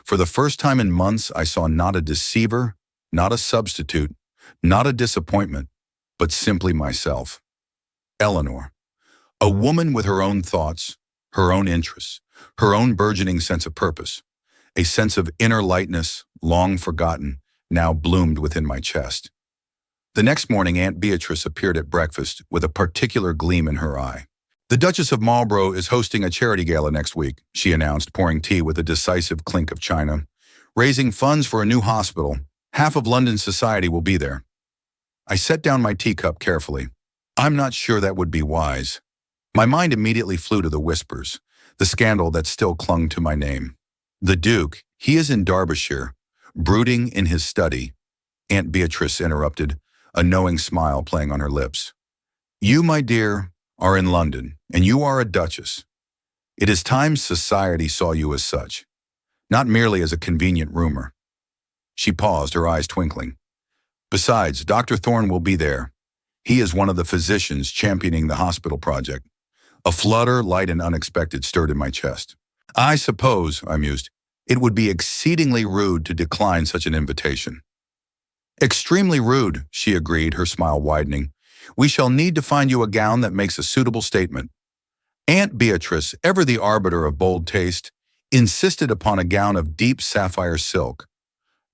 For the first time in months, I saw not a deceiver, not a substitute, not a disappointment, but simply myself. Elinor, a woman with her own thoughts, her own interests, her own burgeoning sense of purpose, a sense of inner lightness, long forgotten, now bloomed within my chest. The next morning, Aunt Beatrice appeared at breakfast with a particular gleam in her eye. "The Duchess of Marlborough is hosting a charity gala next week," she announced, pouring tea with a decisive clink of china. "Raising funds for a new hospital. Half of London society will be there." I set down my teacup carefully. "I'm not sure that would be wise." My mind immediately flew to the whispers, the scandal that still clung to my name. "The Duke, he is in Derbyshire, brooding in his study," Aunt Beatrice interrupted, a knowing smile playing on her lips. "You, my dear, are in London, and you are a duchess. It is time society saw you as such, not merely as a convenient rumor. She paused, her eyes twinkling. Besides, Dr. Thorne will be there. He is one of the physicians championing the hospital project. A flutter, light and unexpected, stirred in my chest. I suppose, I mused, it would be exceedingly rude to decline such an invitation. Extremely rude, she agreed, her smile widening. We shall need to find you a gown that makes a suitable statement. Aunt Beatrice, ever the arbiter of bold taste, insisted upon a gown of deep sapphire silk,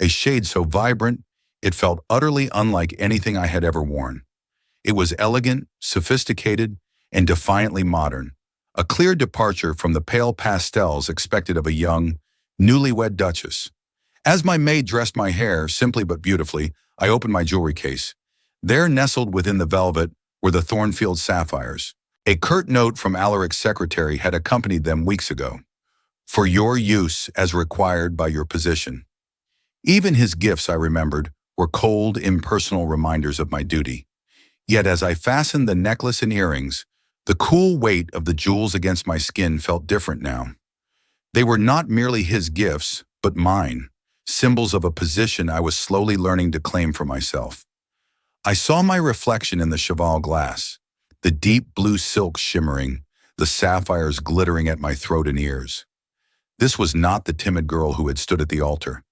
a shade so vibrant it felt utterly unlike anything I had ever worn. It was elegant, sophisticated, and defiantly modern, a clear departure from the pale pastels expected of a young, newlywed duchess. As my maid dressed my hair, simply but beautifully, I opened my jewelry case. There, nestled within the velvet, were the Thornfield sapphires. A curt note from Alaric's secretary had accompanied them weeks ago. For your use as required by your position. Even his gifts, I remembered, were cold, impersonal reminders of my duty. Yet as I fastened the necklace and earrings, the cool weight of the jewels against my skin felt different now. They were not merely his gifts, but mine, symbols of a position I was slowly learning to claim for myself. I saw my reflection in the cheval glass, the deep blue silk shimmering, the sapphires glittering at my throat and ears. This was not the timid girl who had stood at the altar.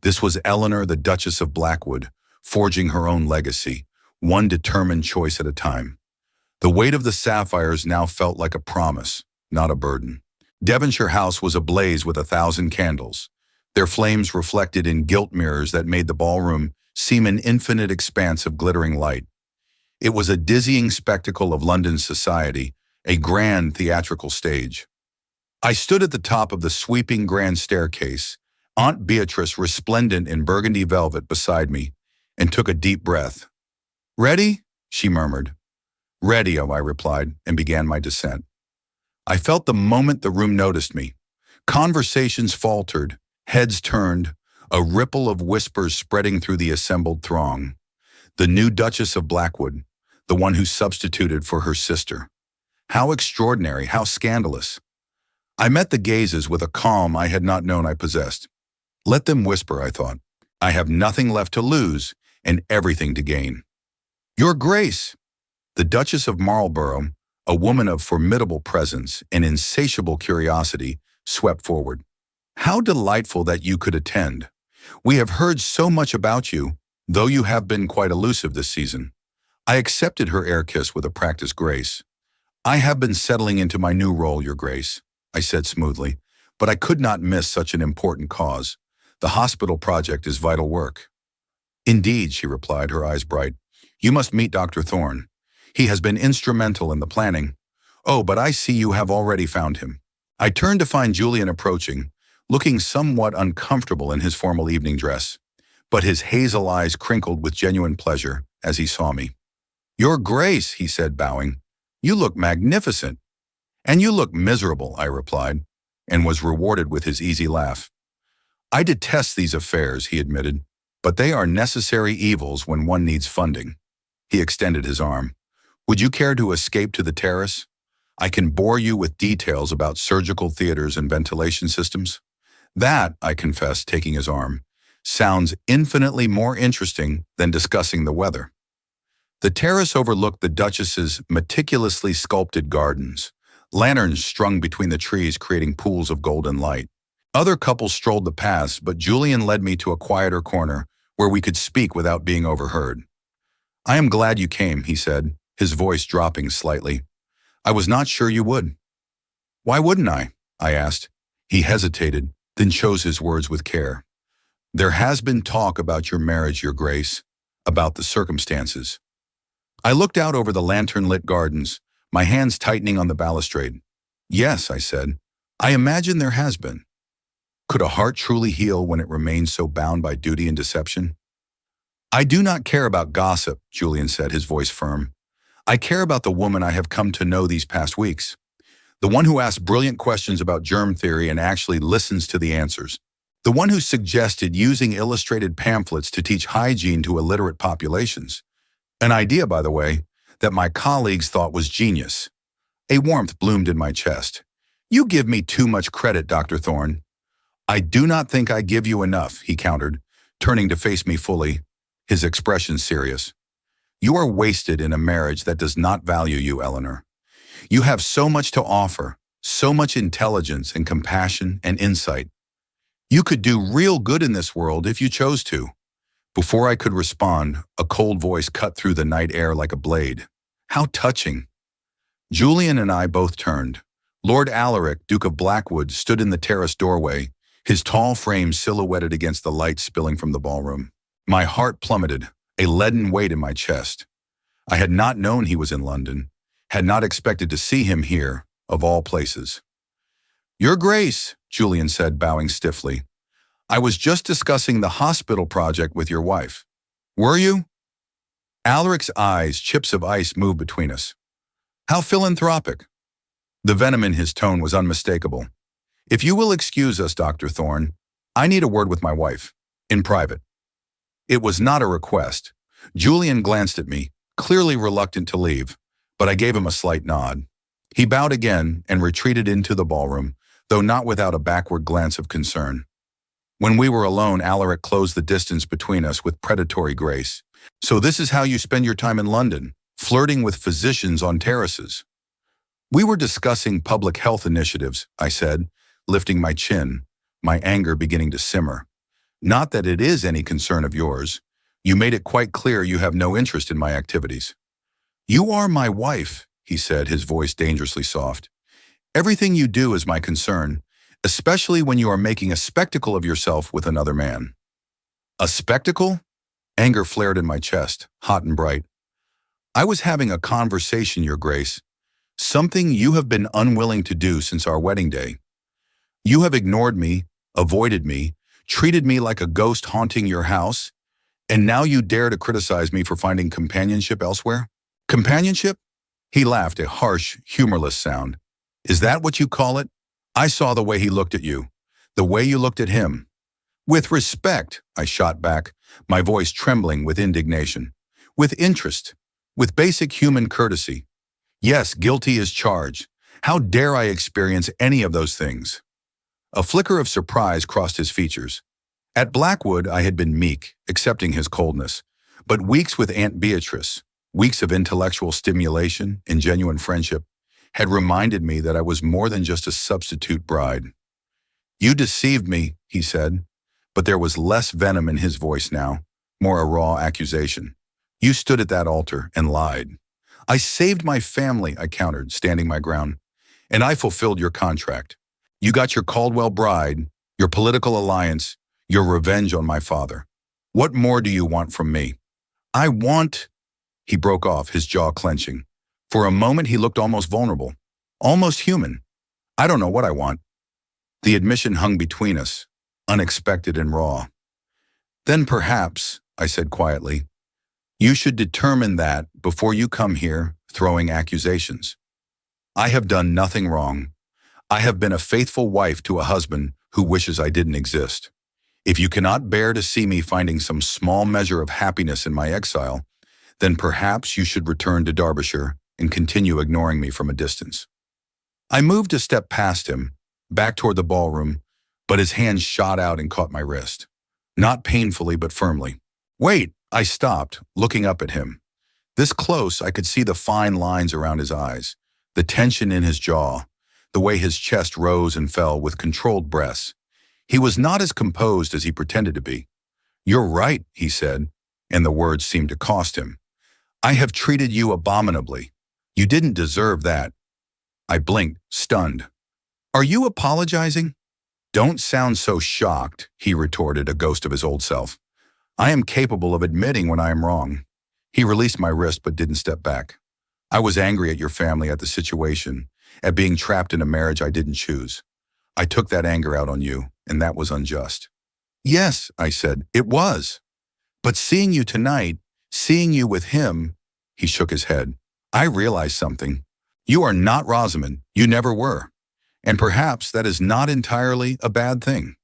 This was Elinor, the Duchess of Blackwood, forging her own legacy, one determined choice at a time. The weight of the sapphires now felt like a promise, not a burden. Devonshire House was ablaze with 1,000 candles, their flames reflected in gilt mirrors that made the ballroom seem an infinite expanse of glittering light. It was a dizzying spectacle of London society, a grand theatrical stage. I stood at the top of the sweeping grand staircase, Aunt Beatrice resplendent in burgundy velvet beside me, and took a deep breath. "Ready?" she murmured. "Ready," I replied, and began my descent. I felt the moment the room noticed me. Conversations faltered, heads turned, a ripple of whispers spreading through the assembled throng. The new Duchess of Blackwood, the one who substituted for her sister. How extraordinary, how scandalous. I met the gazes with a calm I had not known I possessed. Let them whisper, I thought. I have nothing left to lose and everything to gain. Your Grace! The Duchess of Marlborough, a woman of formidable presence and insatiable curiosity, swept forward. How delightful that you could attend. We have heard so much about you, though you have been quite elusive this season. I accepted her air kiss with a practiced grace. I have been settling into my new role, Your Grace, I said smoothly, but I could not miss such an important cause. The hospital project is vital work. Indeed, she replied, her eyes bright. You must meet Dr. Thorne. He has been instrumental in the planning. Oh, but I see you have already found him. I turned to find Julian approaching, looking somewhat uncomfortable in his formal evening dress, but his hazel eyes crinkled with genuine pleasure as he saw me. Your Grace, he said, bowing. You look magnificent. And you look miserable, I replied, and was rewarded with his easy laugh. I detest these affairs, he admitted, but they are necessary evils when one needs funding. He extended his arm. Would you care to escape to the terrace? I can bore you with details about surgical theaters and ventilation systems. That, I confessed, taking his arm, sounds infinitely more interesting than discussing the weather. The terrace overlooked the Duchess's meticulously sculpted gardens, lanterns strung between the trees creating pools of golden light. Other couples strolled the paths, but Julian led me to a quieter corner where we could speak without being overheard. I am glad you came, he said, his voice dropping slightly. I was not sure you would. Why wouldn't I asked. He hesitated, then chose his words with care. There has been talk about your marriage, Your Grace, about the circumstances. I looked out over the lantern-lit gardens, my hands tightening on the balustrade. Yes, I said, I imagine there has been. Could a heart truly heal when it remains so bound by duty and deception? I do not care about gossip, Julian said, his voice firm. I care about the woman I have come to know these past weeks. The one who asks brilliant questions about germ theory and actually listens to the answers. The one who suggested using illustrated pamphlets to teach hygiene to illiterate populations. An idea, by the way, that my colleagues thought was genius. A warmth bloomed in my chest. You give me too much credit, Dr. Thorne. I do not think I give you enough, he countered, turning to face me fully, his expression serious. You are wasted in a marriage that does not value you, Elinor. You have so much to offer, so much intelligence and compassion and insight. You could do real good in this world if you chose to. Before I could respond, a cold voice cut through the night air like a blade. How touching. Julian and I both turned. Lord Alaric, Duke of Blackwood, stood in the terrace doorway, his tall frame silhouetted against the light spilling from the ballroom. My heart plummeted, a leaden weight in my chest. I had not known he was in London, had not expected to see him here, of all places. Your Grace, Julian said, bowing stiffly. I was just discussing the hospital project with your wife. Were you? Alaric's eyes, chips of ice, moved between us. How philanthropic. The venom in his tone was unmistakable. If you will excuse us, Dr. Thorne, I need a word with my wife, in private. It was not a request. Julian glanced at me, clearly reluctant to leave, but I gave him a slight nod. He bowed again and retreated into the ballroom, though not without a backward glance of concern. When we were alone, Alaric closed the distance between us with predatory grace. So this is how you spend your time in London, flirting with physicians on terraces. We were discussing public health initiatives, I said, lifting my chin, my anger beginning to simmer. Not that it is any concern of yours. You made it quite clear you have no interest in my activities. You are my wife, he said, his voice dangerously soft. Everything you do is my concern, especially when you are making a spectacle of yourself with another man. A spectacle? Anger flared in my chest, hot and bright. I was having a conversation, Your Grace, something you have been unwilling to do since our wedding day. You have ignored me, avoided me, treated me like a ghost haunting your house, and now you dare to criticize me for finding companionship elsewhere? Companionship? He laughed, a harsh, humorless sound. Is that what you call it? I saw the way he looked at you, the way you looked at him. With respect, I shot back, my voice trembling with indignation. With interest, with basic human courtesy. Yes, guilty as charged. How dare I experience any of those things? A flicker of surprise crossed his features. At Blackwood, I had been meek, accepting his coldness. But weeks with Aunt Beatrice, weeks of intellectual stimulation and genuine friendship, had reminded me that I was more than just a substitute bride. You deceived me, he said, but there was less venom in his voice now, more a raw accusation. You stood at that altar and lied. I saved my family, I countered, standing my ground, and I fulfilled your contract. You got your Caldwell bride, your political alliance, your revenge on my father. What more do you want from me? I want... He broke off, his jaw clenching. For a moment, he looked almost vulnerable, almost human. I don't know what I want. The admission hung between us, unexpected and raw. Then perhaps, I said quietly, you should determine that before you come here throwing accusations. I have done nothing wrong. I have been a faithful wife to a husband who wishes I didn't exist. If you cannot bear to see me finding some small measure of happiness in my exile, then perhaps you should return to Derbyshire and continue ignoring me from a distance. I moved a step past him, back toward the ballroom, but his hand shot out and caught my wrist. Not painfully, but firmly. Wait, I stopped, looking up at him. This close, I could see the fine lines around his eyes, the tension in his jaw, the way his chest rose and fell with controlled breaths. He was not as composed as he pretended to be. You're right, he said, and the words seemed to cost him. I have treated you abominably. You didn't deserve that. I blinked, stunned. Are you apologizing? Don't sound so shocked, he retorted, a ghost of his old self. I am capable of admitting when I am wrong. He released my wrist but didn't step back. I was angry at your family, at the situation, at being trapped in a marriage I didn't choose. I took that anger out on you, and that was unjust. Yes, I said, it was. But seeing you tonight, seeing you with him, he shook his head. I realized something. You are not Rosamund. You never were. And perhaps that is not entirely a bad thing.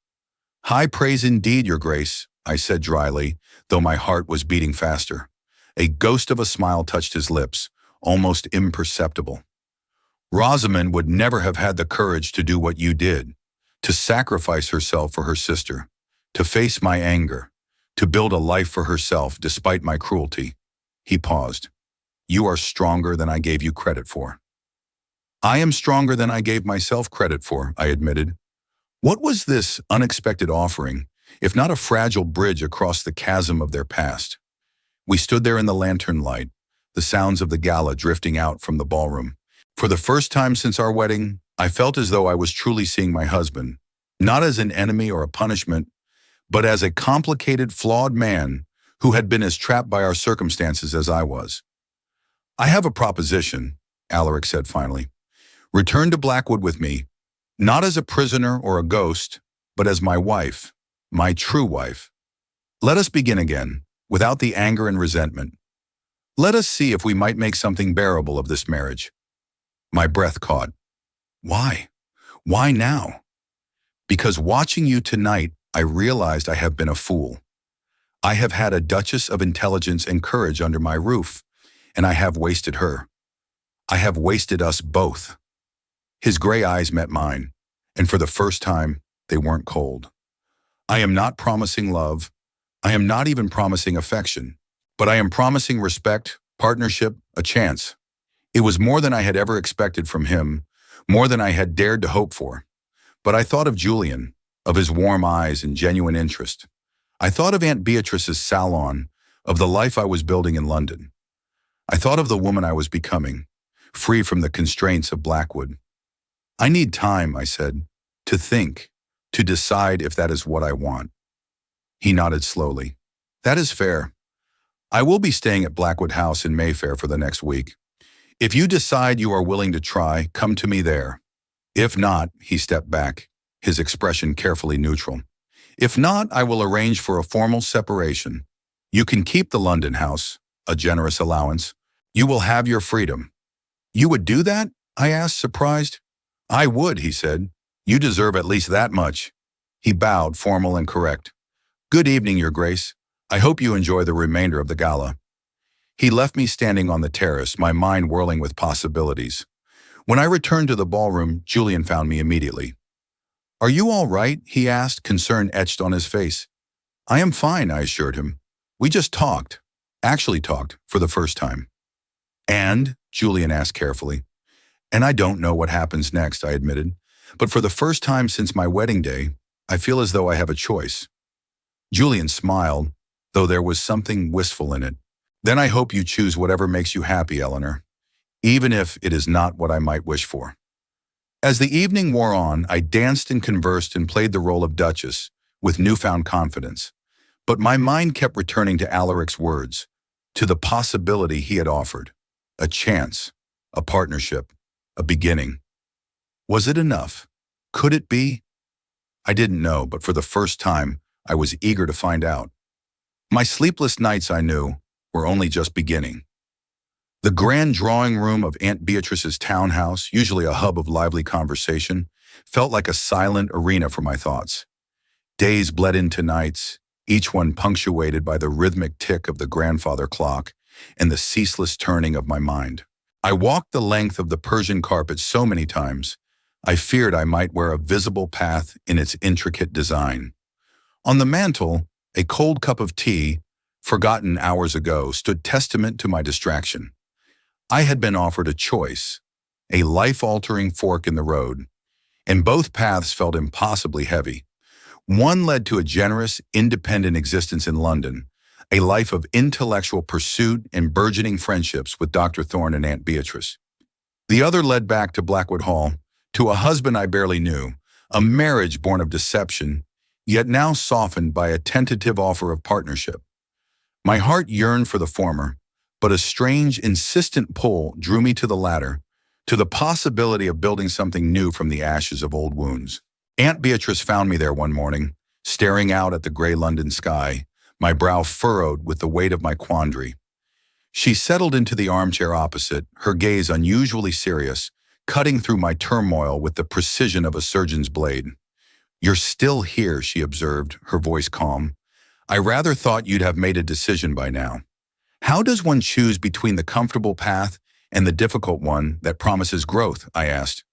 High praise indeed, Your Grace, I said dryly, though my heart was beating faster. A ghost of a smile touched his lips, almost imperceptible. Rosamund would never have had the courage to do what you did, to sacrifice herself for her sister, to face my anger, to build a life for herself despite my cruelty." He paused. "You are stronger than I gave you credit for." "I am stronger than I gave myself credit for," I admitted. What was this unexpected offering, if not a fragile bridge across the chasm of their past? We stood there in the lantern light, the sounds of the gala drifting out from the ballroom. For the first time since our wedding, I felt as though I was truly seeing my husband, not as an enemy or a punishment, but as a complicated, flawed man who had been as trapped by our circumstances as I was. "I have a proposition," Alaric said finally. "Return to Blackwood with me, not as a prisoner or a ghost, but as my wife, my true wife. Let us begin again, without the anger and resentment. Let us see if we might make something bearable of this marriage." My breath caught. Why? Why now? Because watching you tonight, I realized I have been a fool. I have had a duchess of intelligence and courage under my roof, and I have wasted her. I have wasted us both. His gray eyes met mine, and for the first time, they weren't cold. I am not promising love. I am not even promising affection, but I am promising respect, partnership, a chance. It was more than I had ever expected from him, more than I had dared to hope for. But I thought of Julian, of his warm eyes and genuine interest. I thought of Aunt Beatrice's salon, of the life I was building in London. I thought of the woman I was becoming, free from the constraints of Blackwood. "I need time," I said, "to think, to decide if that is what I want." He nodded slowly. "That is fair. I will be staying at Blackwood House in Mayfair for the next week. If you decide you are willing to try, come to me there. If not," he stepped back, his expression carefully neutral. "If not, I will arrange for a formal separation. You can keep the London house, a generous allowance. You will have your freedom." "You would do that?" I asked, surprised. "I would," he said. "You deserve at least that much." He bowed, formal and correct. "Good evening, Your Grace. I hope you enjoy the remainder of the gala." He left me standing on the terrace, my mind whirling with possibilities. When I returned to the ballroom, Julian found me immediately. "Are you all right?" he asked, concern etched on his face. "I am fine," I assured him. "We just talked. Actually talked, for the first time." "And?" Julian asked carefully. "And I don't know what happens next," I admitted. "But for the first time since my wedding day, I feel as though I have a choice." Julian smiled, though there was something wistful in it. "Then I hope you choose whatever makes you happy, Elinor, even if it is not what I might wish for." As the evening wore on, I danced and conversed and played the role of Duchess with newfound confidence. But my mind kept returning to Alaric's words, to the possibility he had offered. A chance, a partnership, a beginning. Was it enough? Could it be? I didn't know, but for the first time, I was eager to find out. My sleepless nights, I knew, were only just beginning. The grand drawing room of Aunt Beatrice's townhouse, usually a hub of lively conversation, felt like a silent arena for my thoughts. Days bled into nights, each one punctuated by the rhythmic tick of the grandfather clock and the ceaseless turning of my mind. I walked the length of the Persian carpet so many times, I feared I might wear a visible path in its intricate design. On the mantel, a cold cup of tea, forgotten hours ago, stood testament to my distraction. I had been offered a choice, a life-altering fork in the road, and both paths felt impossibly heavy. One led to a generous, independent existence in London, a life of intellectual pursuit and burgeoning friendships with Dr. Thorne and Aunt Beatrice. The other led back to Blackwood Hall, to a husband I barely knew, a marriage born of deception, yet now softened by a tentative offer of partnership. My heart yearned for the former, but a strange, insistent pull drew me to the latter, to the possibility of building something new from the ashes of old wounds. Aunt Beatrice found me there one morning, staring out at the gray London sky, my brow furrowed with the weight of my quandary. She settled into the armchair opposite, her gaze unusually serious, cutting through my turmoil with the precision of a surgeon's blade. "You're still here," she observed, her voice calm. "I rather thought you'd have made a decision by now. How does one choose between the comfortable path And the difficult one that promises growth, I asked,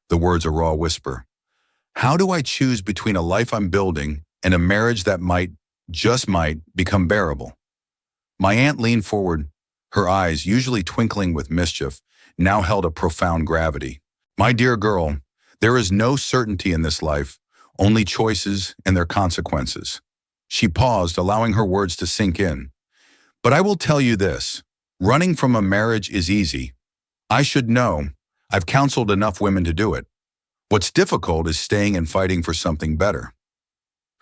the words a raw whisper. How do I choose between a life I'm building and a marriage that might, just might, become bearable? My aunt leaned forward, her eyes, usually twinkling with mischief, now held a profound gravity. My dear girl, there is no certainty in this life, only choices and their consequences. She paused, allowing her words to sink in. But I will tell you this, running from a marriage is easy. I should know. I've counseled enough women to do it. What's difficult is staying and fighting for something better.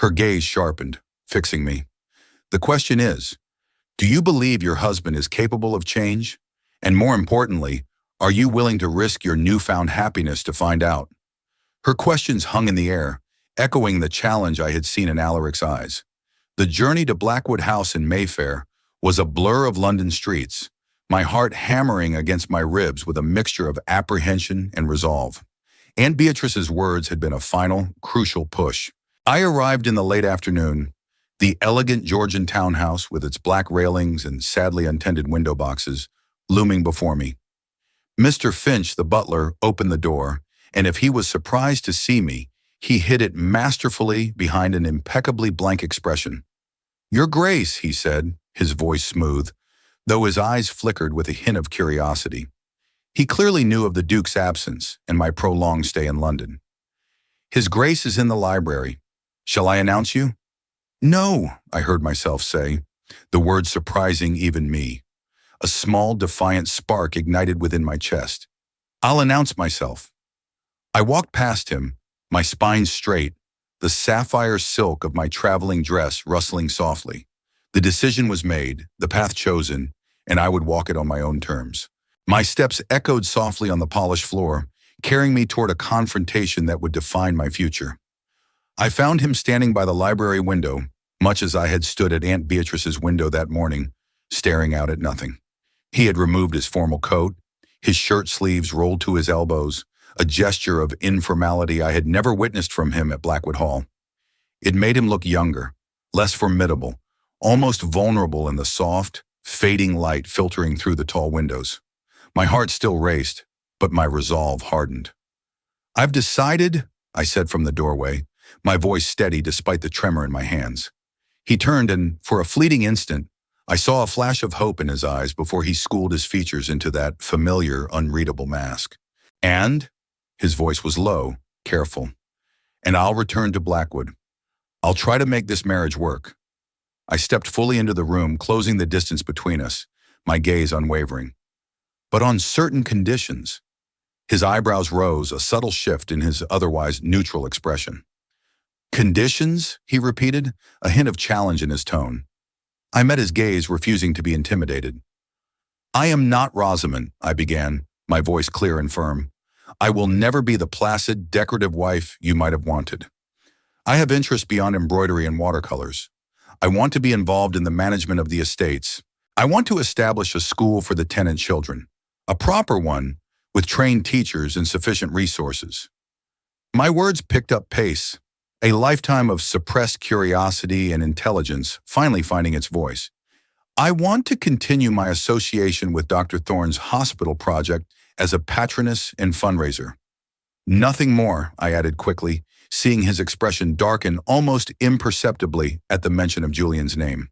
Her gaze sharpened, fixing me. The question is, do you believe your husband is capable of change? And more importantly, are you willing to risk your newfound happiness to find out? Her questions hung in the air, echoing the challenge I had seen in Alaric's eyes. The journey to Blackwood House in Mayfair was a blur of London streets, my heart hammering against my ribs with a mixture of apprehension and resolve. Aunt Beatrice's words had been a final, crucial push. I arrived in the late afternoon, the elegant Georgian townhouse with its black railings and sadly untended window boxes looming before me. Mr. Finch, the butler, opened the door, and if he was surprised to see me, he hid it masterfully behind an impeccably blank expression. "Your Grace," he said, his voice smooth, though his eyes flickered with a hint of curiosity. He clearly knew of the Duke's absence and my prolonged stay in London. "His Grace is in the library. Shall I announce you?" "No," I heard myself say, the word surprising even me. A small, defiant spark ignited within my chest. "I'll announce myself." I walked past him, my spine straight, the sapphire silk of my traveling dress rustling softly. The decision was made, the path chosen, and I would walk it on my own terms. My steps echoed softly on the polished floor, carrying me toward a confrontation that would define my future. I found him standing by the library window, much as I had stood at Aunt Beatrice's window that morning, staring out at nothing. He had removed his formal coat, his shirt sleeves rolled to his elbows, a gesture of informality I had never witnessed from him at Blackwood Hall. It made him look younger, less formidable, almost vulnerable in the soft, fading light filtering through the tall windows. My heart still raced, but my resolve hardened. "I've decided," I said from the doorway, my voice steady despite the tremor in my hands. He turned and, for a fleeting instant, I saw a flash of hope in his eyes before he schooled his features into that familiar, unreadable mask. "And," his voice was low, careful, "and I'll return to Blackwood. I'll try to make this marriage work." I stepped fully into the room, closing the distance between us, my gaze unwavering. "But on certain conditions." His eyebrows rose, a subtle shift in his otherwise neutral expression. "Conditions?" he repeated, a hint of challenge in his tone. I met his gaze, refusing to be intimidated. "I am not Rosamund," I began, my voice clear and firm. "I will never be the placid, decorative wife you might have wanted. I have interests beyond embroidery and watercolors. I want to be involved in the management of the estates. I want to establish a school for the tenant children, a proper one, with trained teachers and sufficient resources." My words picked up pace, a lifetime of suppressed curiosity and intelligence finally finding its voice. "I want to continue my association with Dr. Thorne's hospital project as a patroness and fundraiser." "Nothing more," I added quickly, seeing his expression darken almost imperceptibly at the mention of Julian's name.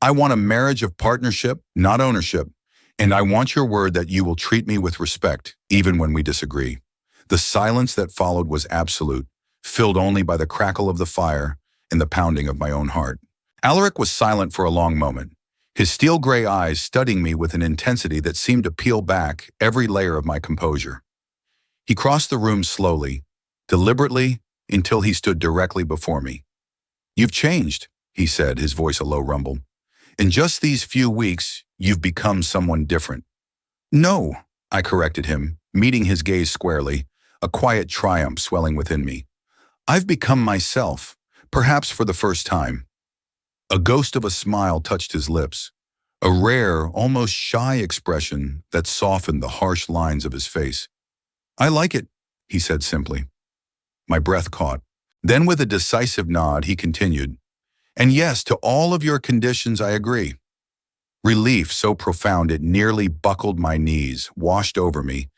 "I want a marriage of partnership, not ownership, and I want your word that you will treat me with respect, even when we disagree." The silence that followed was absolute, filled only by the crackle of the fire and the pounding of my own heart. Alaric was silent for a long moment, his steel-gray eyes studying me with an intensity that seemed to peel back every layer of my composure. He crossed the room slowly, deliberately, until he stood directly before me. "You've changed," he said, his voice a low rumble. "In just these few weeks, you've become someone different." "No," I corrected him, meeting his gaze squarely, a quiet triumph swelling within me. "I've become myself, perhaps for the first time." A ghost of a smile touched his lips, a rare, almost shy expression that softened the harsh lines of his face. "I like it," he said simply. My breath caught. Then with a decisive nod, he continued, "And yes, to all of your conditions I agree." Relief so profound it nearly buckled my knees, washed over me,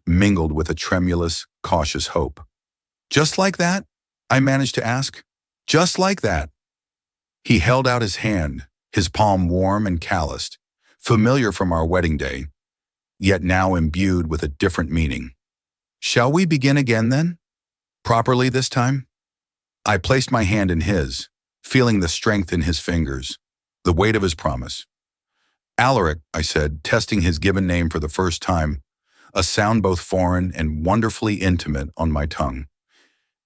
mingled with a tremulous, cautious hope. "Just like that?" I managed to ask. "Just like that." He held out his hand, his palm warm and calloused, familiar from our wedding day, yet now imbued with a different meaning. "Shall we begin again then? Properly this time?" I placed my hand in his, feeling the strength in his fingers, the weight of his promise. "Alaric," I said, testing his given name for the first time, a sound both foreign and wonderfully intimate on my tongue.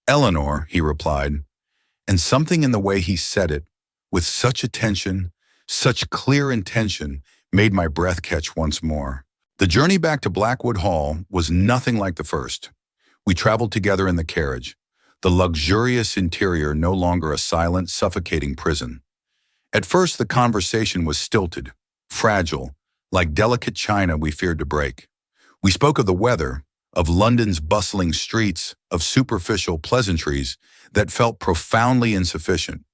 "Elinor," he replied, and something in the way he said it, with such attention, such clear intention, made my breath catch once more. The journey back to Blackwood Hall was nothing like the first. We traveled together in the carriage, the luxurious interior no longer a silent, suffocating prison. At first, the conversation was stilted, fragile, like delicate china we feared to break. We spoke of the weather, of London's bustling streets, of superficial pleasantries that felt profoundly insufficient.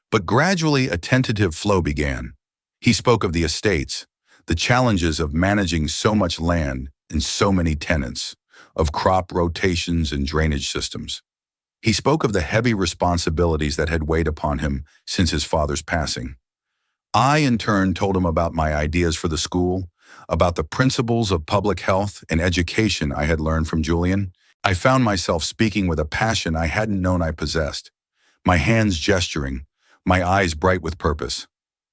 But gradually a tentative flow began. He spoke of the estates, the challenges of managing so much land and so many tenants, of crop rotations and drainage systems. He spoke of the heavy responsibilities that had weighed upon him since his father's passing. I, in turn, told him about my ideas for the school, about the principles of public health and education I had learned from Julian. I found myself speaking with a passion I hadn't known I possessed, my hands gesturing, my eyes bright with purpose.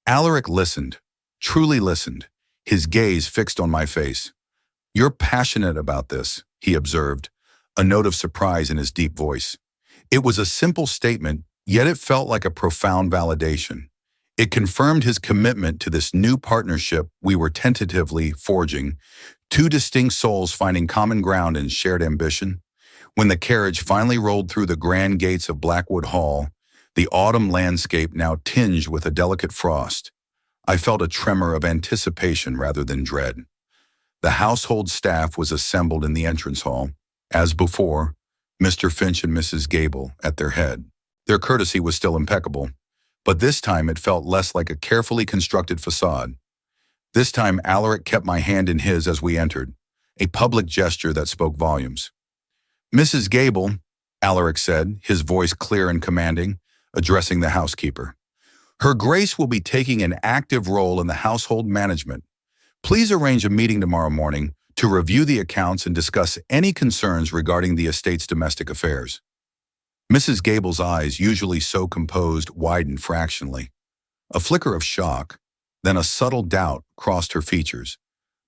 Alaric listened, truly listened, his gaze fixed on my face. "You're passionate about this," he observed, a note of surprise in his deep voice. It was a simple statement, yet it felt like a profound validation. It confirmed his commitment to this new partnership we were tentatively forging, two distinct souls finding common ground and shared ambition. When the carriage finally rolled through the grand gates of Blackwood Hall, the autumn landscape now tinged with a delicate frost, I felt a tremor of anticipation rather than dread. The household staff was assembled in the entrance hall, as before, Mr. Finch and Mrs. Gable at their head. Their courtesy was still impeccable, but this time it felt less like a carefully constructed facade. This time Alaric kept my hand in his as we entered, a public gesture that spoke volumes. "Mrs. Gable," Alaric said, his voice clear and commanding, addressing the housekeeper. "Her Grace will be taking an active role in the household management. Please arrange a meeting tomorrow morning to review the accounts and discuss any concerns regarding the estate's domestic affairs." Mrs. Gable's eyes, usually so composed, widened fractionally. A flicker of shock, then a subtle doubt crossed her features.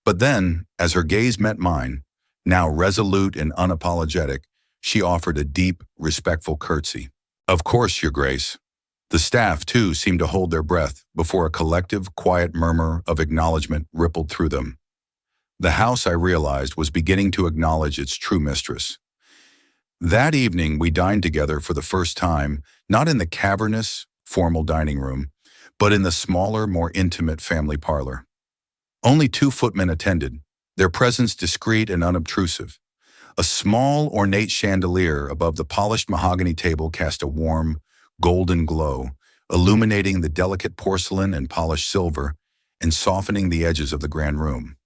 But then, as her gaze met mine, now resolute and unapologetic, she offered a deep, respectful curtsy. "Of course, Your Grace." The staff, too, seemed to hold their breath before a collective, quiet murmur of acknowledgement rippled through them. The house, I realized, was beginning to acknowledge its true mistress. That evening, we dined together for the first time, not in the cavernous, formal dining room, but in the smaller, more intimate family parlor. Only 2 footmen attended, their presence discreet and unobtrusive. A small, ornate chandelier above the polished mahogany table cast a warm, golden glow, illuminating the delicate porcelain and polished silver and softening the edges of the grand room.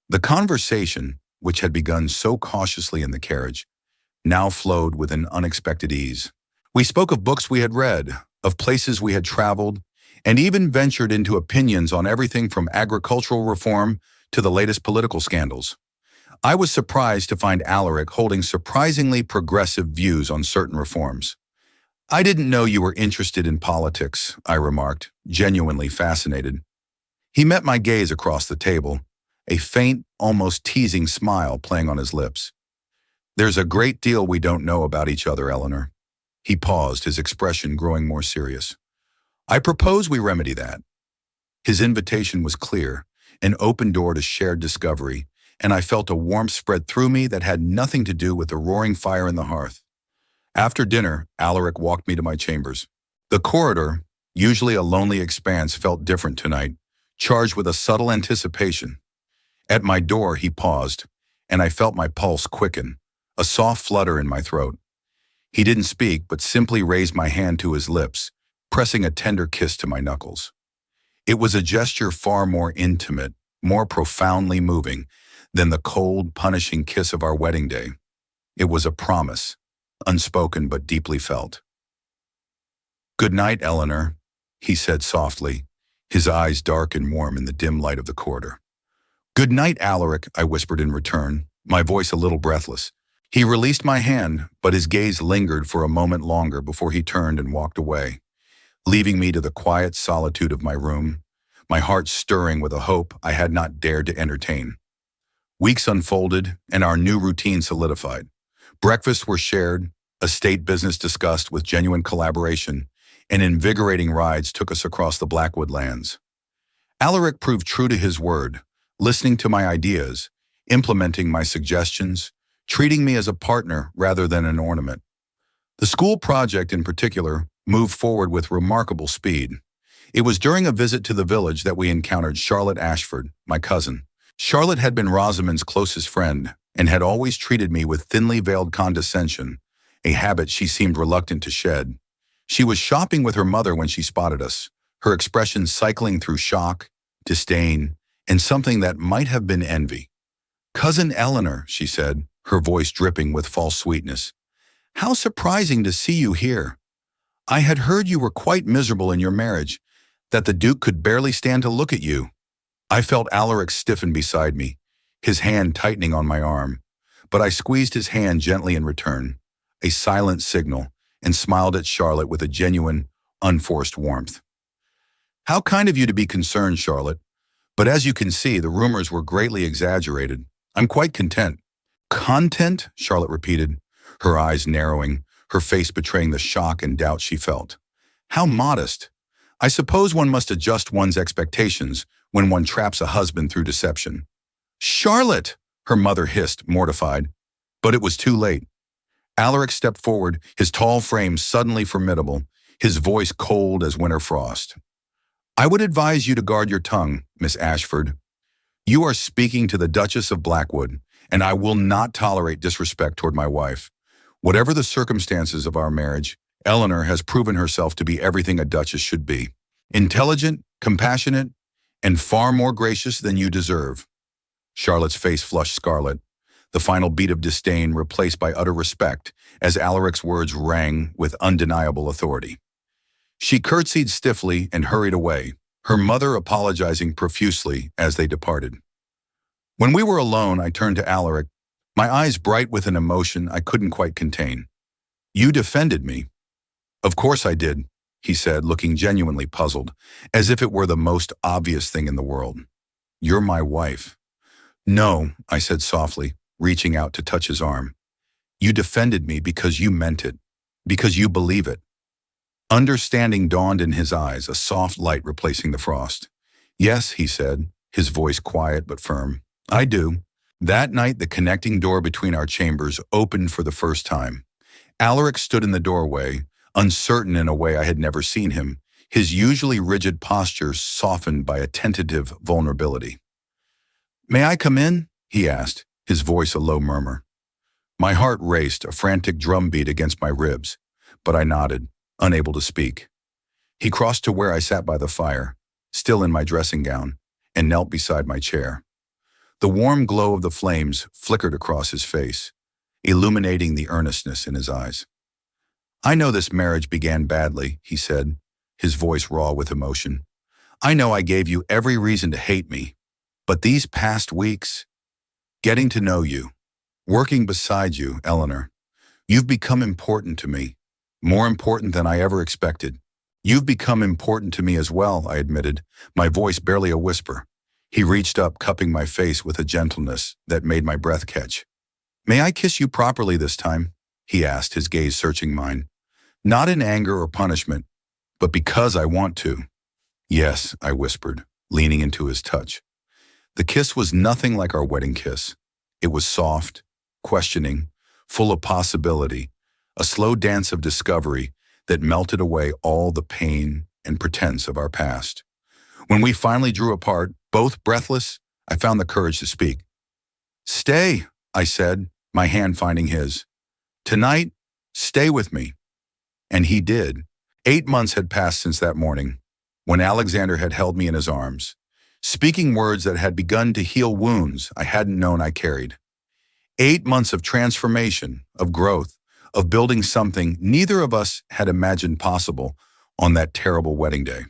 The conversation, which had begun so cautiously in the carriage, now flowed with an unexpected ease. We spoke of books we had read, of places we had traveled, and even ventured into opinions on everything from agricultural reform to the latest political scandals. I was surprised to find Alaric holding surprisingly progressive views on certain reforms. "I didn't know you were interested in politics," I remarked, genuinely fascinated. He met my gaze across the table, a faint, almost teasing smile playing on his lips. "There's a great deal we don't know about each other, Elinor." He paused, his expression growing more serious. "I propose we remedy that." His invitation was clear, an open door to shared discovery, and I felt a warmth spread through me that had nothing to do with the roaring fire in the hearth. After dinner, Alaric walked me to my chambers. The corridor, usually a lonely expanse, felt different tonight, charged with a subtle anticipation. At my door, he paused, and I felt my pulse quicken, a soft flutter in my throat. He didn't speak, but simply raised my hand to his lips, pressing a tender kiss to my knuckles. It was a gesture far more intimate, more profoundly moving than the cold, punishing kiss of our wedding day. It was a promise, unspoken but deeply felt. "Good night, Elinor," he said softly, his eyes dark and warm in the dim light of the corridor. "Good night, Alaric," I whispered in return, my voice a little breathless. He released my hand, but his gaze lingered for a moment longer before he turned and walked away, leaving me to the quiet solitude of my room, my heart stirring with a hope I had not dared to entertain. Weeks unfolded, and our new routine solidified. Breakfasts were shared, estate business discussed with genuine collaboration, and invigorating rides took us across the Blackwood lands. Alaric proved true to his word, listening to my ideas, implementing my suggestions, treating me as a partner rather than an ornament. The school project in particular moved forward with remarkable speed. It was during a visit to the village that we encountered Charlotte Ashford, my cousin. Charlotte had been Rosamund's closest friend and had always treated me with thinly veiled condescension, a habit she seemed reluctant to shed. She was shopping with her mother when she spotted us, her expression cycling through shock, disdain, and something that might have been envy. "Cousin Elinor," she said, her voice dripping with false sweetness. "How surprising to see you here. I had heard you were quite miserable in your marriage, that the Duke could barely stand to look at you." I felt Alaric stiffen beside me, his hand tightening on my arm, but I squeezed his hand gently in return, a silent signal, and smiled at Charlotte with a genuine, unforced warmth. "How kind of you to be concerned, Charlotte. But as you can see, the rumors were greatly exaggerated. I'm quite content." "Content?" Charlotte repeated, her eyes narrowing, her face betraying the shock and doubt she felt. "How modest. I suppose one must adjust one's expectations when one traps a husband through deception." "Charlotte!" her mother hissed, mortified. But it was too late. Alaric stepped forward, his tall frame suddenly formidable, his voice cold as winter frost. "I would advise you to guard your tongue, Miss Ashford. You are speaking to the Duchess of Blackwood, and I will not tolerate disrespect toward my wife. Whatever the circumstances of our marriage, Elinor has proven herself to be everything a duchess should be. Intelligent, compassionate, and far more gracious than you deserve." Charlotte's face flushed scarlet, the final beat of disdain replaced by utter respect as Alaric's words rang with undeniable authority. She curtsied stiffly and hurried away, her mother apologizing profusely as they departed. When we were alone, I turned to Alaric, my eyes bright with an emotion I couldn't quite contain. "You defended me." "Of course I did," he said, looking genuinely puzzled, as if it were the most obvious thing in the world. "You're my wife." "No," I said softly, reaching out to touch his arm. "You defended me because you meant it, because you believe it." Understanding dawned in his eyes, a soft light replacing the frost. "Yes," he said, his voice quiet but firm. "I do." That night, the connecting door between our chambers opened for the first time. Alaric stood in the doorway, uncertain in a way I had never seen him, his usually rigid posture softened by a tentative vulnerability. "May I come in?" he asked, his voice a low murmur. My heart raced, a frantic drumbeat against my ribs, but I nodded, unable to speak. He crossed to where I sat by the fire, still in my dressing gown, and knelt beside my chair. The warm glow of the flames flickered across his face, illuminating the earnestness in his eyes. "I know this marriage began badly," he said, his voice raw with emotion. "I know I gave you every reason to hate me, but these past weeks, getting to know you, working beside you, Elinor, you've become important to me, more important than I ever expected." "You've become important to me as well," I admitted, my voice barely a whisper. He reached up, cupping my face with a gentleness that made my breath catch. "May I kiss you properly this time?" he asked, his gaze searching mine. "Not in anger or punishment, but because I want to." "Yes," I whispered, leaning into his touch. The kiss was nothing like our wedding kiss. It was soft, questioning, full of possibility, a slow dance of discovery that melted away all the pain and pretense of our past. When we finally drew apart, both breathless, I found the courage to speak. "Stay," I said, my hand finding his. "Tonight, stay with me." And he did. 8 months had passed since that morning. when Alexander had held me in his arms, speaking words that had begun to heal wounds I hadn't known I carried. 8 months of transformation, of growth, of building something neither of us had imagined possible on that terrible wedding day.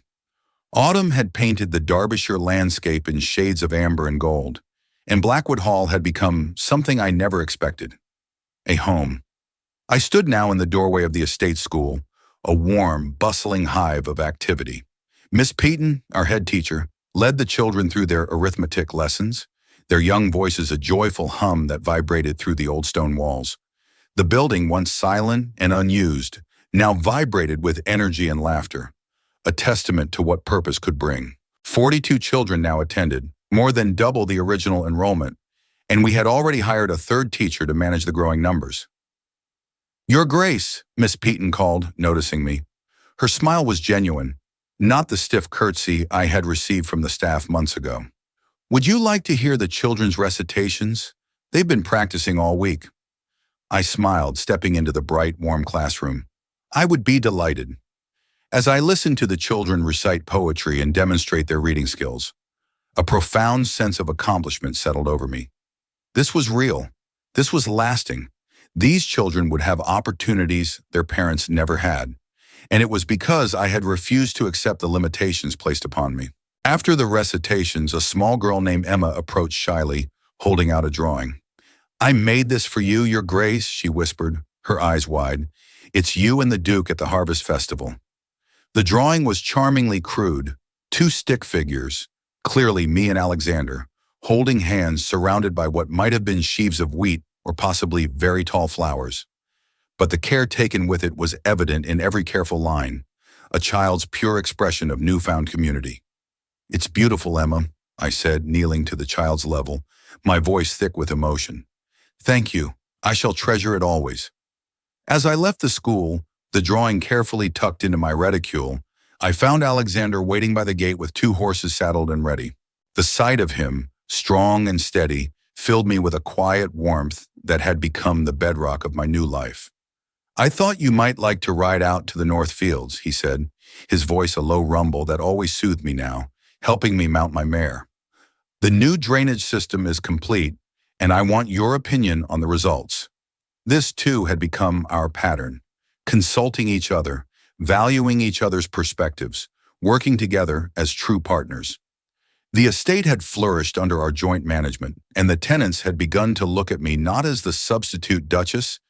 Autumn had painted the Derbyshire landscape in shades of amber and gold, and Blackwood Hall had become something I never expected, a home. I stood now in the doorway of the estate school, a warm, bustling hive of activity. Miss Peaton, our head teacher, led the children through their arithmetic lessons, their young voices a joyful hum that vibrated through the old stone walls. The building, once silent and unused, now vibrated with energy and laughter, a testament to what purpose could bring. 42 children now attended, more than double the original enrollment, and we had already hired a third teacher to manage the growing numbers. "Your Grace," Miss Peaton called, noticing me. Her smile was genuine, not the stiff curtsy I had received from the staff months ago. "Would you like to hear the children's recitations? They've been practicing all week." I smiled, stepping into the bright, warm classroom. I would be delighted. As I listened to the children recite poetry and demonstrate their reading skills, a profound sense of accomplishment settled over me. This was real. This was lasting. These children would have opportunities their parents never had, and it was because I had refused to accept the limitations placed upon me. After the recitations, a small girl named Emma approached shyly, holding out a drawing. "I made this for you, Your Grace," she whispered, her eyes wide. "It's you and the Duke at the Harvest Festival." The drawing was charmingly crude, 2 stick figures, clearly me and Alexander, holding hands surrounded by what might have been sheaves of wheat or possibly very tall flowers. But the care taken with it was evident in every careful line, a child's pure expression of newfound community. "It's beautiful, Emma," I said, kneeling to the child's level, my voice thick with emotion. "Thank you. I shall treasure it always." As I left the school, the drawing carefully tucked into my reticule, I found Alexander waiting by the gate with 2 horses saddled and ready. The sight of him, strong and steady, filled me with a quiet warmth that had become the bedrock of my new life. "I thought you might like to ride out to the North Fields," he said, his voice a low rumble that always soothed me now, helping me mount my mare. "The new drainage system is complete, and I want your opinion on the results." This, too, had become our pattern, consulting each other, valuing each other's perspectives, working together as true partners. The estate had flourished under our joint management, and the tenants had begun to look at me not as the substitute duchess,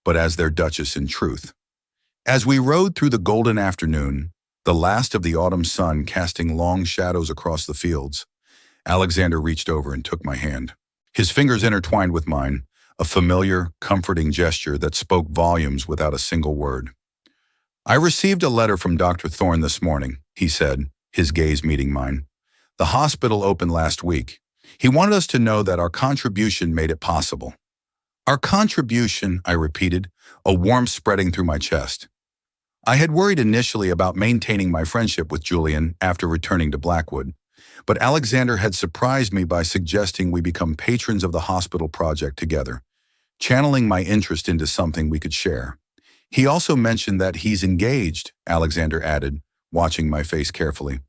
but as their duchess in truth. As we rode through the golden afternoon, the last of the autumn sun casting long shadows across the fields, Alexander reached over and took my hand. His fingers intertwined with mine, a familiar, comforting gesture that spoke volumes without a single word. "I received a letter from Dr. Thorne this morning," he said, his gaze meeting mine. "The hospital opened last week. He wanted us to know that our contribution made it possible." "Our contribution," I repeated, a warmth spreading through my chest. I had worried initially about maintaining my friendship with Julian after returning to Blackwood, but Alexander had surprised me by suggesting we become patrons of the hospital project together, channeling my interest into something we could share. "He also mentioned that he's engaged," Alexander added, watching my face carefully,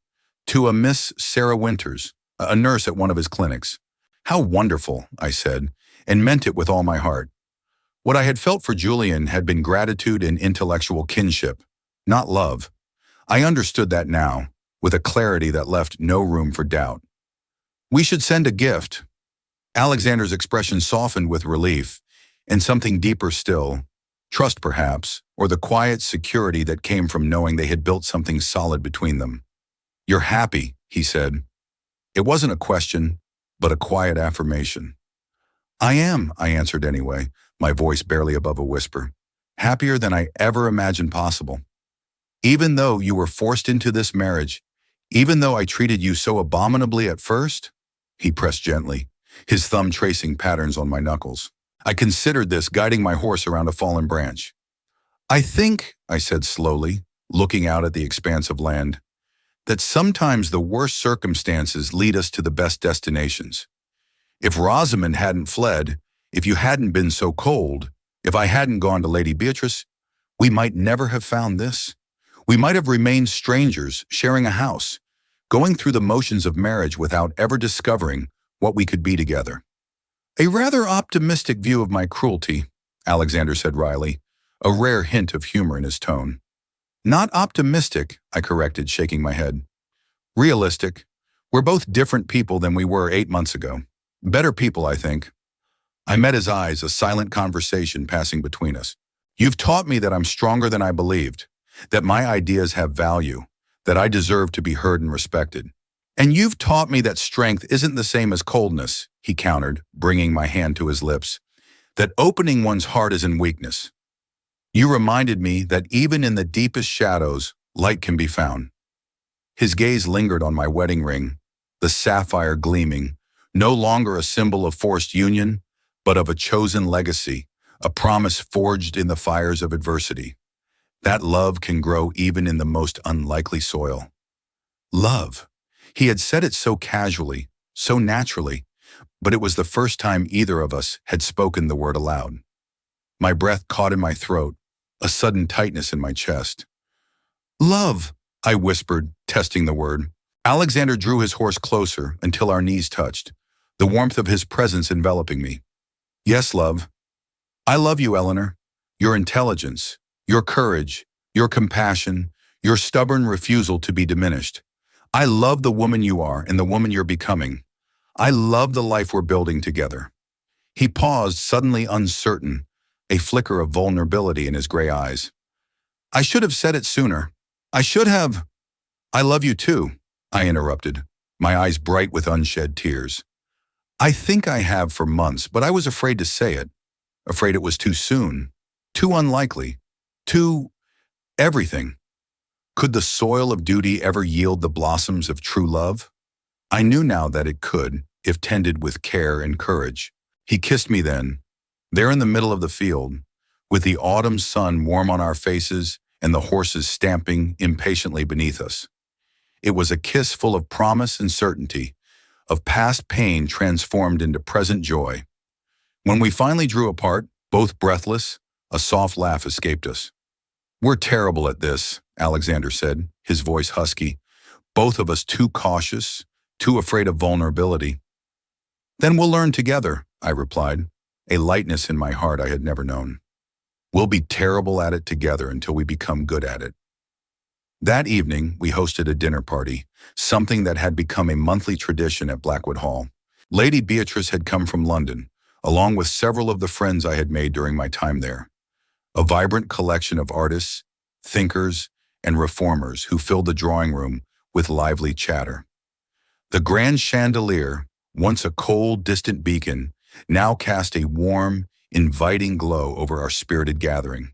"to a Miss Sarah Winters, a nurse at one of his clinics." "How wonderful," I said, and meant it with all my heart. What I had felt for Julian had been gratitude and intellectual kinship, not love. I understood that now, with a clarity that left no room for doubt. "We should send a gift." Alexander's expression softened with relief, and something deeper still, trust perhaps, or the quiet security that came from knowing they had built something solid between them. "You're happy," he said. It wasn't a question, but a quiet affirmation. "I am," I answered anyway, my voice barely above a whisper. "Happier than I ever imagined possible. Even though you were forced into this marriage, even though I treated you so abominably at first," he pressed gently, his thumb tracing patterns on my knuckles. I considered this, guiding my horse around a fallen branch. "I think," I said slowly, looking out at the expanse of land, "that sometimes the worst circumstances lead us to the best destinations. If Rosamund hadn't fled, if you hadn't been so cold, if I hadn't gone to Lady Beatrice, we might never have found this. We might have remained strangers, sharing a house, going through the motions of marriage without ever discovering what we could be together. A rather optimistic view of my cruelty, Alexander said wryly, a rare hint of humor in his tone. Not optimistic, I corrected, shaking my head. Realistic. We're both different people than we were 8 months ago. Better people, I think. I met his eyes, a silent conversation passing between us. You've taught me that I'm stronger than I believed, that my ideas have value, that I deserve to be heard and respected. And you've taught me that strength isn't the same as coldness, he countered, bringing my hand to his lips, that opening one's heart isn't weakness. You reminded me that even in the deepest shadows, light can be found. His gaze lingered on my wedding ring, the sapphire gleaming, no longer a symbol of forced union, but of a chosen legacy, a promise forged in the fires of adversity. That love can grow even in the most unlikely soil. Love. He had said it so casually, so naturally, but it was the first time either of us had spoken the word aloud. My breath caught in my throat, a sudden tightness in my chest. Love, I whispered, testing the word. Alexander drew his horse closer until our knees touched, the warmth of his presence enveloping me. Yes, love. I love you, Elinor. Your intelligence, your courage, your compassion, your stubborn refusal to be diminished. I love the woman you are and the woman you're becoming. I love the life we're building together. He paused, suddenly uncertain, a flicker of vulnerability in his gray eyes. I should have said it sooner. I should have. I love you too, I interrupted, my eyes bright with unshed tears. I think I have for months, but I was afraid to say it. Afraid it was too soon, too unlikely, too everything. Could the soil of duty ever yield the blossoms of true love? I knew now that it could, if tended with care and courage. He kissed me then, there in the middle of the field, with the autumn sun warm on our faces and the horses stamping impatiently beneath us. It was a kiss full of promise and certainty, of past pain transformed into present joy. When we finally drew apart, both breathless, a soft laugh escaped us. We're terrible at this, Alexander said, his voice husky, both of us too cautious, too afraid of vulnerability. Then we'll learn together, I replied, a lightness in my heart I had never known. We'll be terrible at it together until we become good at it. That evening, we hosted a dinner party, something that had become a monthly tradition at Blackwood Hall. Lady Beatrice had come from London, along with several of the friends I had made during my time there. A vibrant collection of artists, thinkers, and reformers who filled the drawing room with lively chatter. The grand chandelier, once a cold, distant beacon, now cast a warm, inviting glow over our spirited gathering.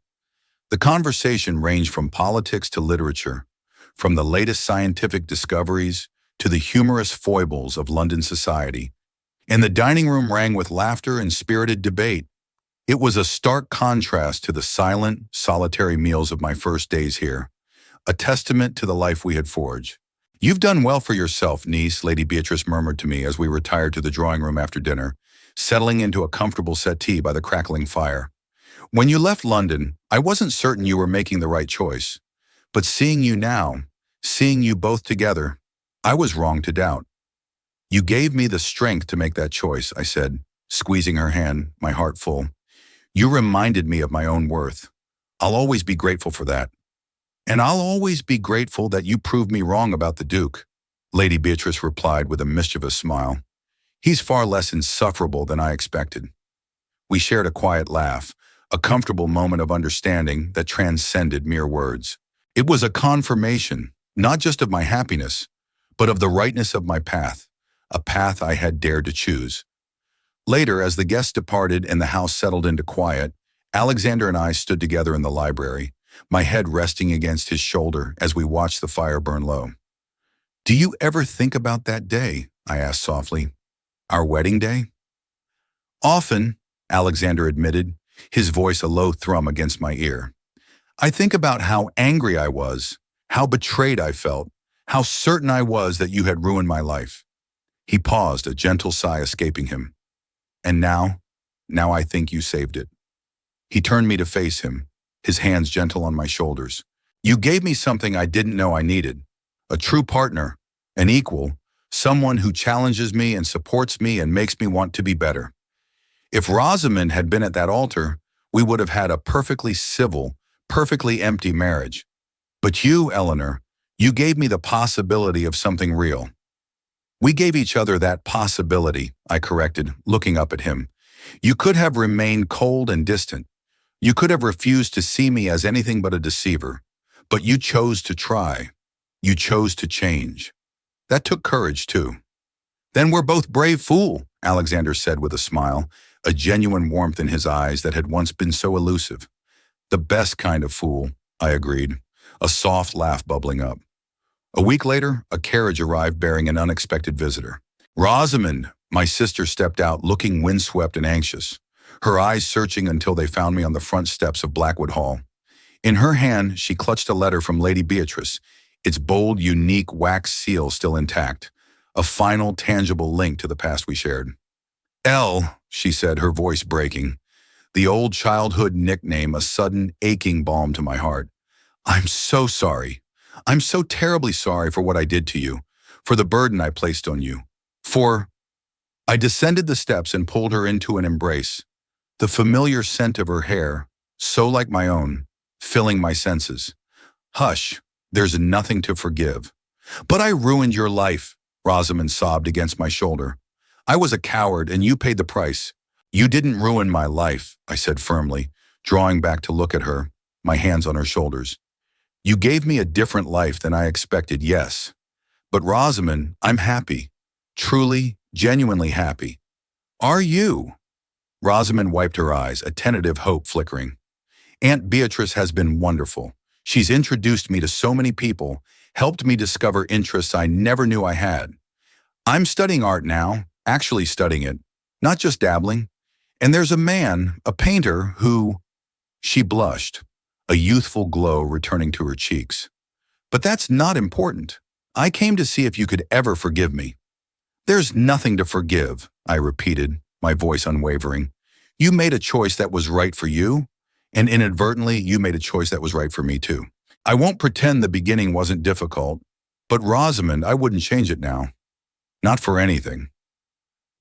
The conversation ranged from politics to literature, from the latest scientific discoveries to the humorous foibles of London society, and the dining room rang with laughter and spirited debate. It was a stark contrast to the silent, solitary meals of my first days here, a testament to the life we had forged. You've done well for yourself, niece, Lady Beatrice murmured to me as we retired to the drawing room after dinner, settling into a comfortable settee by the crackling fire. When you left London, I wasn't certain you were making the right choice. But seeing you now, seeing you both together, I was wrong to doubt. You gave me the strength to make that choice, I said, squeezing her hand, my heart full. You reminded me of my own worth. I'll always be grateful for that. And I'll always be grateful that you proved me wrong about the Duke, Lady Beatrice replied with a mischievous smile. He's far less insufferable than I expected. We shared a quiet laugh, a comfortable moment of understanding that transcended mere words. It was a confirmation, not just of my happiness, but of the rightness of my path, a path I had dared to choose. Later, as the guests departed and the house settled into quiet, Alexander and I stood together in the library, my head resting against his shoulder as we watched the fire burn low. Do you ever think about that day? I asked softly. Our wedding day? Often, Alexander admitted, his voice a low thrum against my ear. I think about how angry I was, how betrayed I felt, how certain I was that you had ruined my life. He paused, a gentle sigh escaping him. And now I think you saved it. He turned me to face him, his hands gentle on my shoulders. You gave me something I didn't know I needed. A true partner, an equal, someone who challenges me and supports me and makes me want to be better. If Rosamund had been at that altar, we would have had a perfectly civil, perfectly empty marriage. But you, Elinor, you gave me the possibility of something real. We gave each other that possibility, I corrected, looking up at him. You could have remained cold and distant. You could have refused to see me as anything but a deceiver. But you chose to try. You chose to change. That took courage, too. Then we're both brave fool, Alexander said with a smile, a genuine warmth in his eyes that had once been so elusive. The best kind of fool, I agreed, a soft laugh bubbling up. A week later, a carriage arrived bearing an unexpected visitor. Rosamund, my sister, stepped out looking windswept and anxious, her eyes searching until they found me on the front steps of Blackwood Hall. In her hand, she clutched a letter from Lady Beatrice, its bold, unique wax seal still intact, a final, tangible link to the past we shared. Elle, she said, her voice breaking, the old childhood nickname a sudden, aching balm to my heart. I'm so sorry. I'm so terribly sorry for what I did to you, for the burden I placed on you, for... I descended the steps and pulled her into an embrace, the familiar scent of her hair, so like my own, filling my senses. Hush, there's nothing to forgive. But I ruined your life, Rosamund sobbed against my shoulder. I was a coward and you paid the price. You didn't ruin my life, I said firmly, drawing back to look at her, my hands on her shoulders. You gave me a different life than I expected, yes. But Rosamund, I'm happy. Truly, genuinely happy. Are you? Rosamund wiped her eyes, a tentative hope flickering. Aunt Beatrice has been wonderful. She's introduced me to so many people, helped me discover interests I never knew I had. I'm studying art now, actually studying it, not just dabbling. And there's a man, a painter, who... She blushed, a youthful glow returning to her cheeks. But that's not important. I came to see if you could ever forgive me. There's nothing to forgive, I repeated, my voice unwavering. You made a choice that was right for you, and inadvertently you made a choice that was right for me too. I won't pretend the beginning wasn't difficult, but Rosamund, I wouldn't change it now. Not for anything.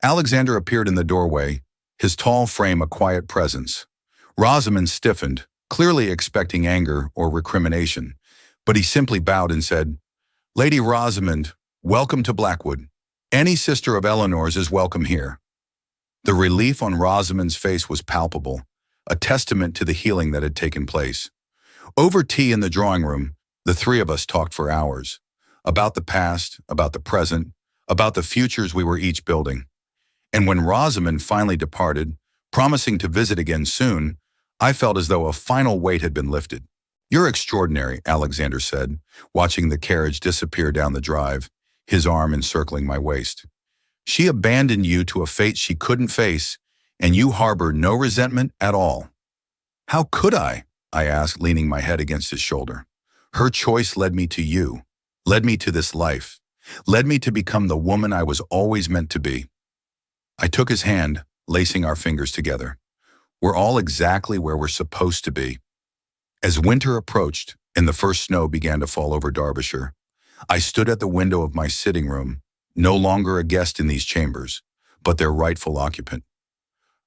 Alexander appeared in the doorway, his tall frame a quiet presence. Rosamund stiffened, clearly expecting anger or recrimination, but he simply bowed and said, Lady Rosamund, welcome to Blackwood. Any sister of Elinor's is welcome here. The relief on Rosamund's face was palpable, a testament to the healing that had taken place. Over tea in the drawing room, the three of us talked for hours, about the past, about the present, about the futures we were each building. And when Rosamund finally departed, promising to visit again soon, I felt as though a final weight had been lifted. You're extraordinary, Alexander said, watching the carriage disappear down the drive, his arm encircling my waist. She abandoned you to a fate she couldn't face, and you harbor no resentment at all. How could I asked, leaning my head against his shoulder. Her choice led me to you, led me to this life, led me to become the woman I was always meant to be. I took his hand, lacing our fingers together. We're all exactly where we're supposed to be. As winter approached and the first snow began to fall over Derbyshire, I stood at the window of my sitting room, no longer a guest in these chambers, but their rightful occupant.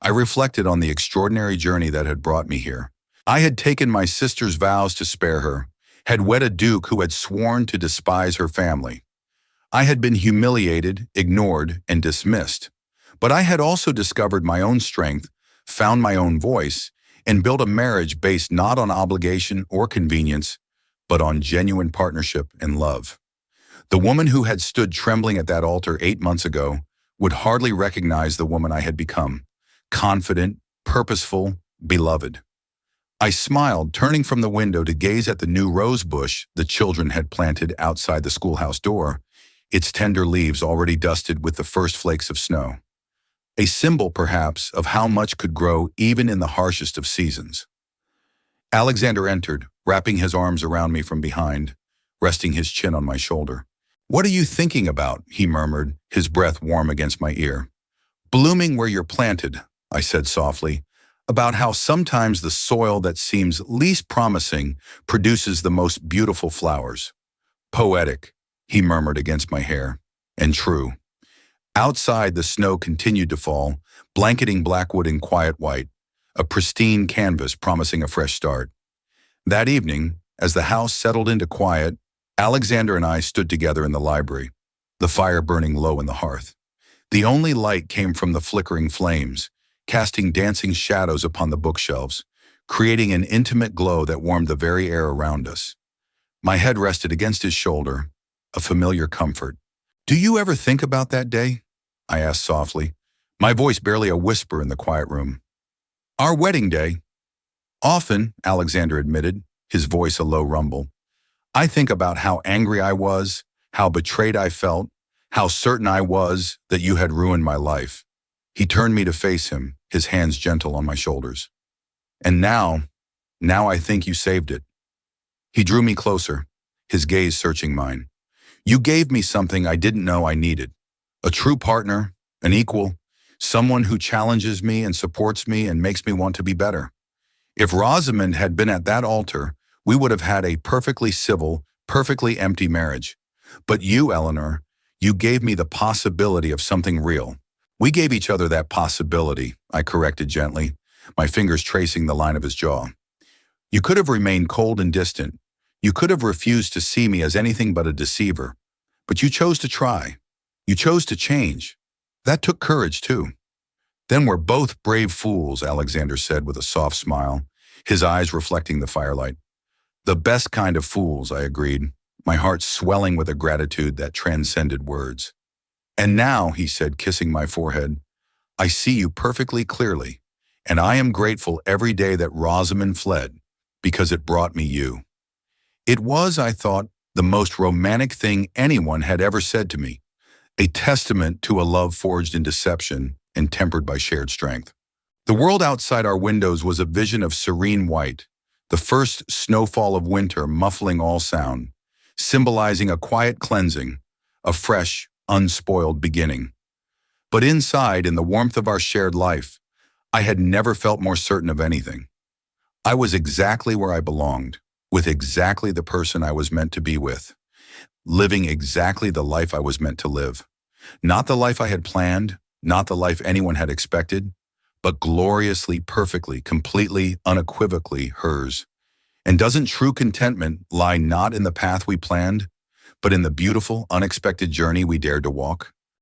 I reflected on the extraordinary journey that had brought me here. I had taken my sister's vows to spare her, had wed a duke who had sworn to despise her family. I had been humiliated, ignored, and dismissed. But I had also discovered my own strength, found my own voice, and built a marriage based not on obligation or convenience, but on genuine partnership and love. The woman who had stood trembling at that altar 8 months ago would hardly recognize the woman I had become, confident, purposeful, beloved. I smiled, turning from the window to gaze at the new rose bush the children had planted outside the schoolhouse door, its tender leaves already dusted with the first flakes of snow. A symbol, perhaps, of how much could grow even in the harshest of seasons. Alexander entered, wrapping his arms around me from behind, resting his chin on my shoulder. What are you thinking about? He murmured, his breath warm against my ear. Blooming where you're planted, I said softly. about how sometimes the soil that seems least promising produces the most beautiful flowers. Poetic, he murmured against my hair, and true. Outside, the snow continued to fall, blanketing Blackwood in quiet white, a pristine canvas promising a fresh start. That evening, as the house settled into quiet, Alexander and I stood together in the library, the fire burning low in the hearth. The only light came from the flickering flames, casting dancing shadows upon the bookshelves, creating an intimate glow that warmed the very air around us. My head rested against his shoulder, a familiar comfort. "Do you ever think about that day?" I asked softly, my voice barely a whisper in the quiet room. "Our wedding day." "Often," Alexander admitted, his voice a low rumble. "I think about how angry I was, how betrayed I felt, how certain I was that you had ruined my life." He turned me to face him, his hands gentle on my shoulders. "And now I think you saved it." He drew me closer, his gaze searching mine. "You gave me something I didn't know I needed. A true partner, an equal, someone who challenges me and supports me and makes me want to be better. If Rosamund had been at that altar, we would have had a perfectly civil, perfectly empty marriage. But you, Elinor, you gave me the possibility of something real." "We gave each other that possibility," I corrected gently, my fingers tracing the line of his jaw. "You could have remained cold and distant. You could have refused to see me as anything but a deceiver. But you chose to try. You chose to change. That took courage, too." "Then we're both brave fools," Alexander said with a soft smile, his eyes reflecting the firelight. "The best kind of fools," I agreed, my heart swelling with a gratitude that transcended words. "And now," he said, kissing my forehead, "I see you perfectly clearly, and I am grateful every day that Rosamund fled, because it brought me you." It was, I thought, the most romantic thing anyone had ever said to me, a testament to a love forged in deception and tempered by shared strength. The world outside our windows was a vision of serene white, the first snowfall of winter muffling all sound, symbolizing a quiet cleansing, a fresh, unspoiled beginning. But inside, in the warmth of our shared life, I had never felt more certain of anything. I was exactly where I belonged, with exactly the person I was meant to be with, living exactly the life I was meant to live. Not the life I had planned, not the life anyone had expected, but gloriously, perfectly, completely, unequivocally hers. And doesn't true contentment lie not in the path we planned, but in the beautiful, unexpected journey we dared to walk?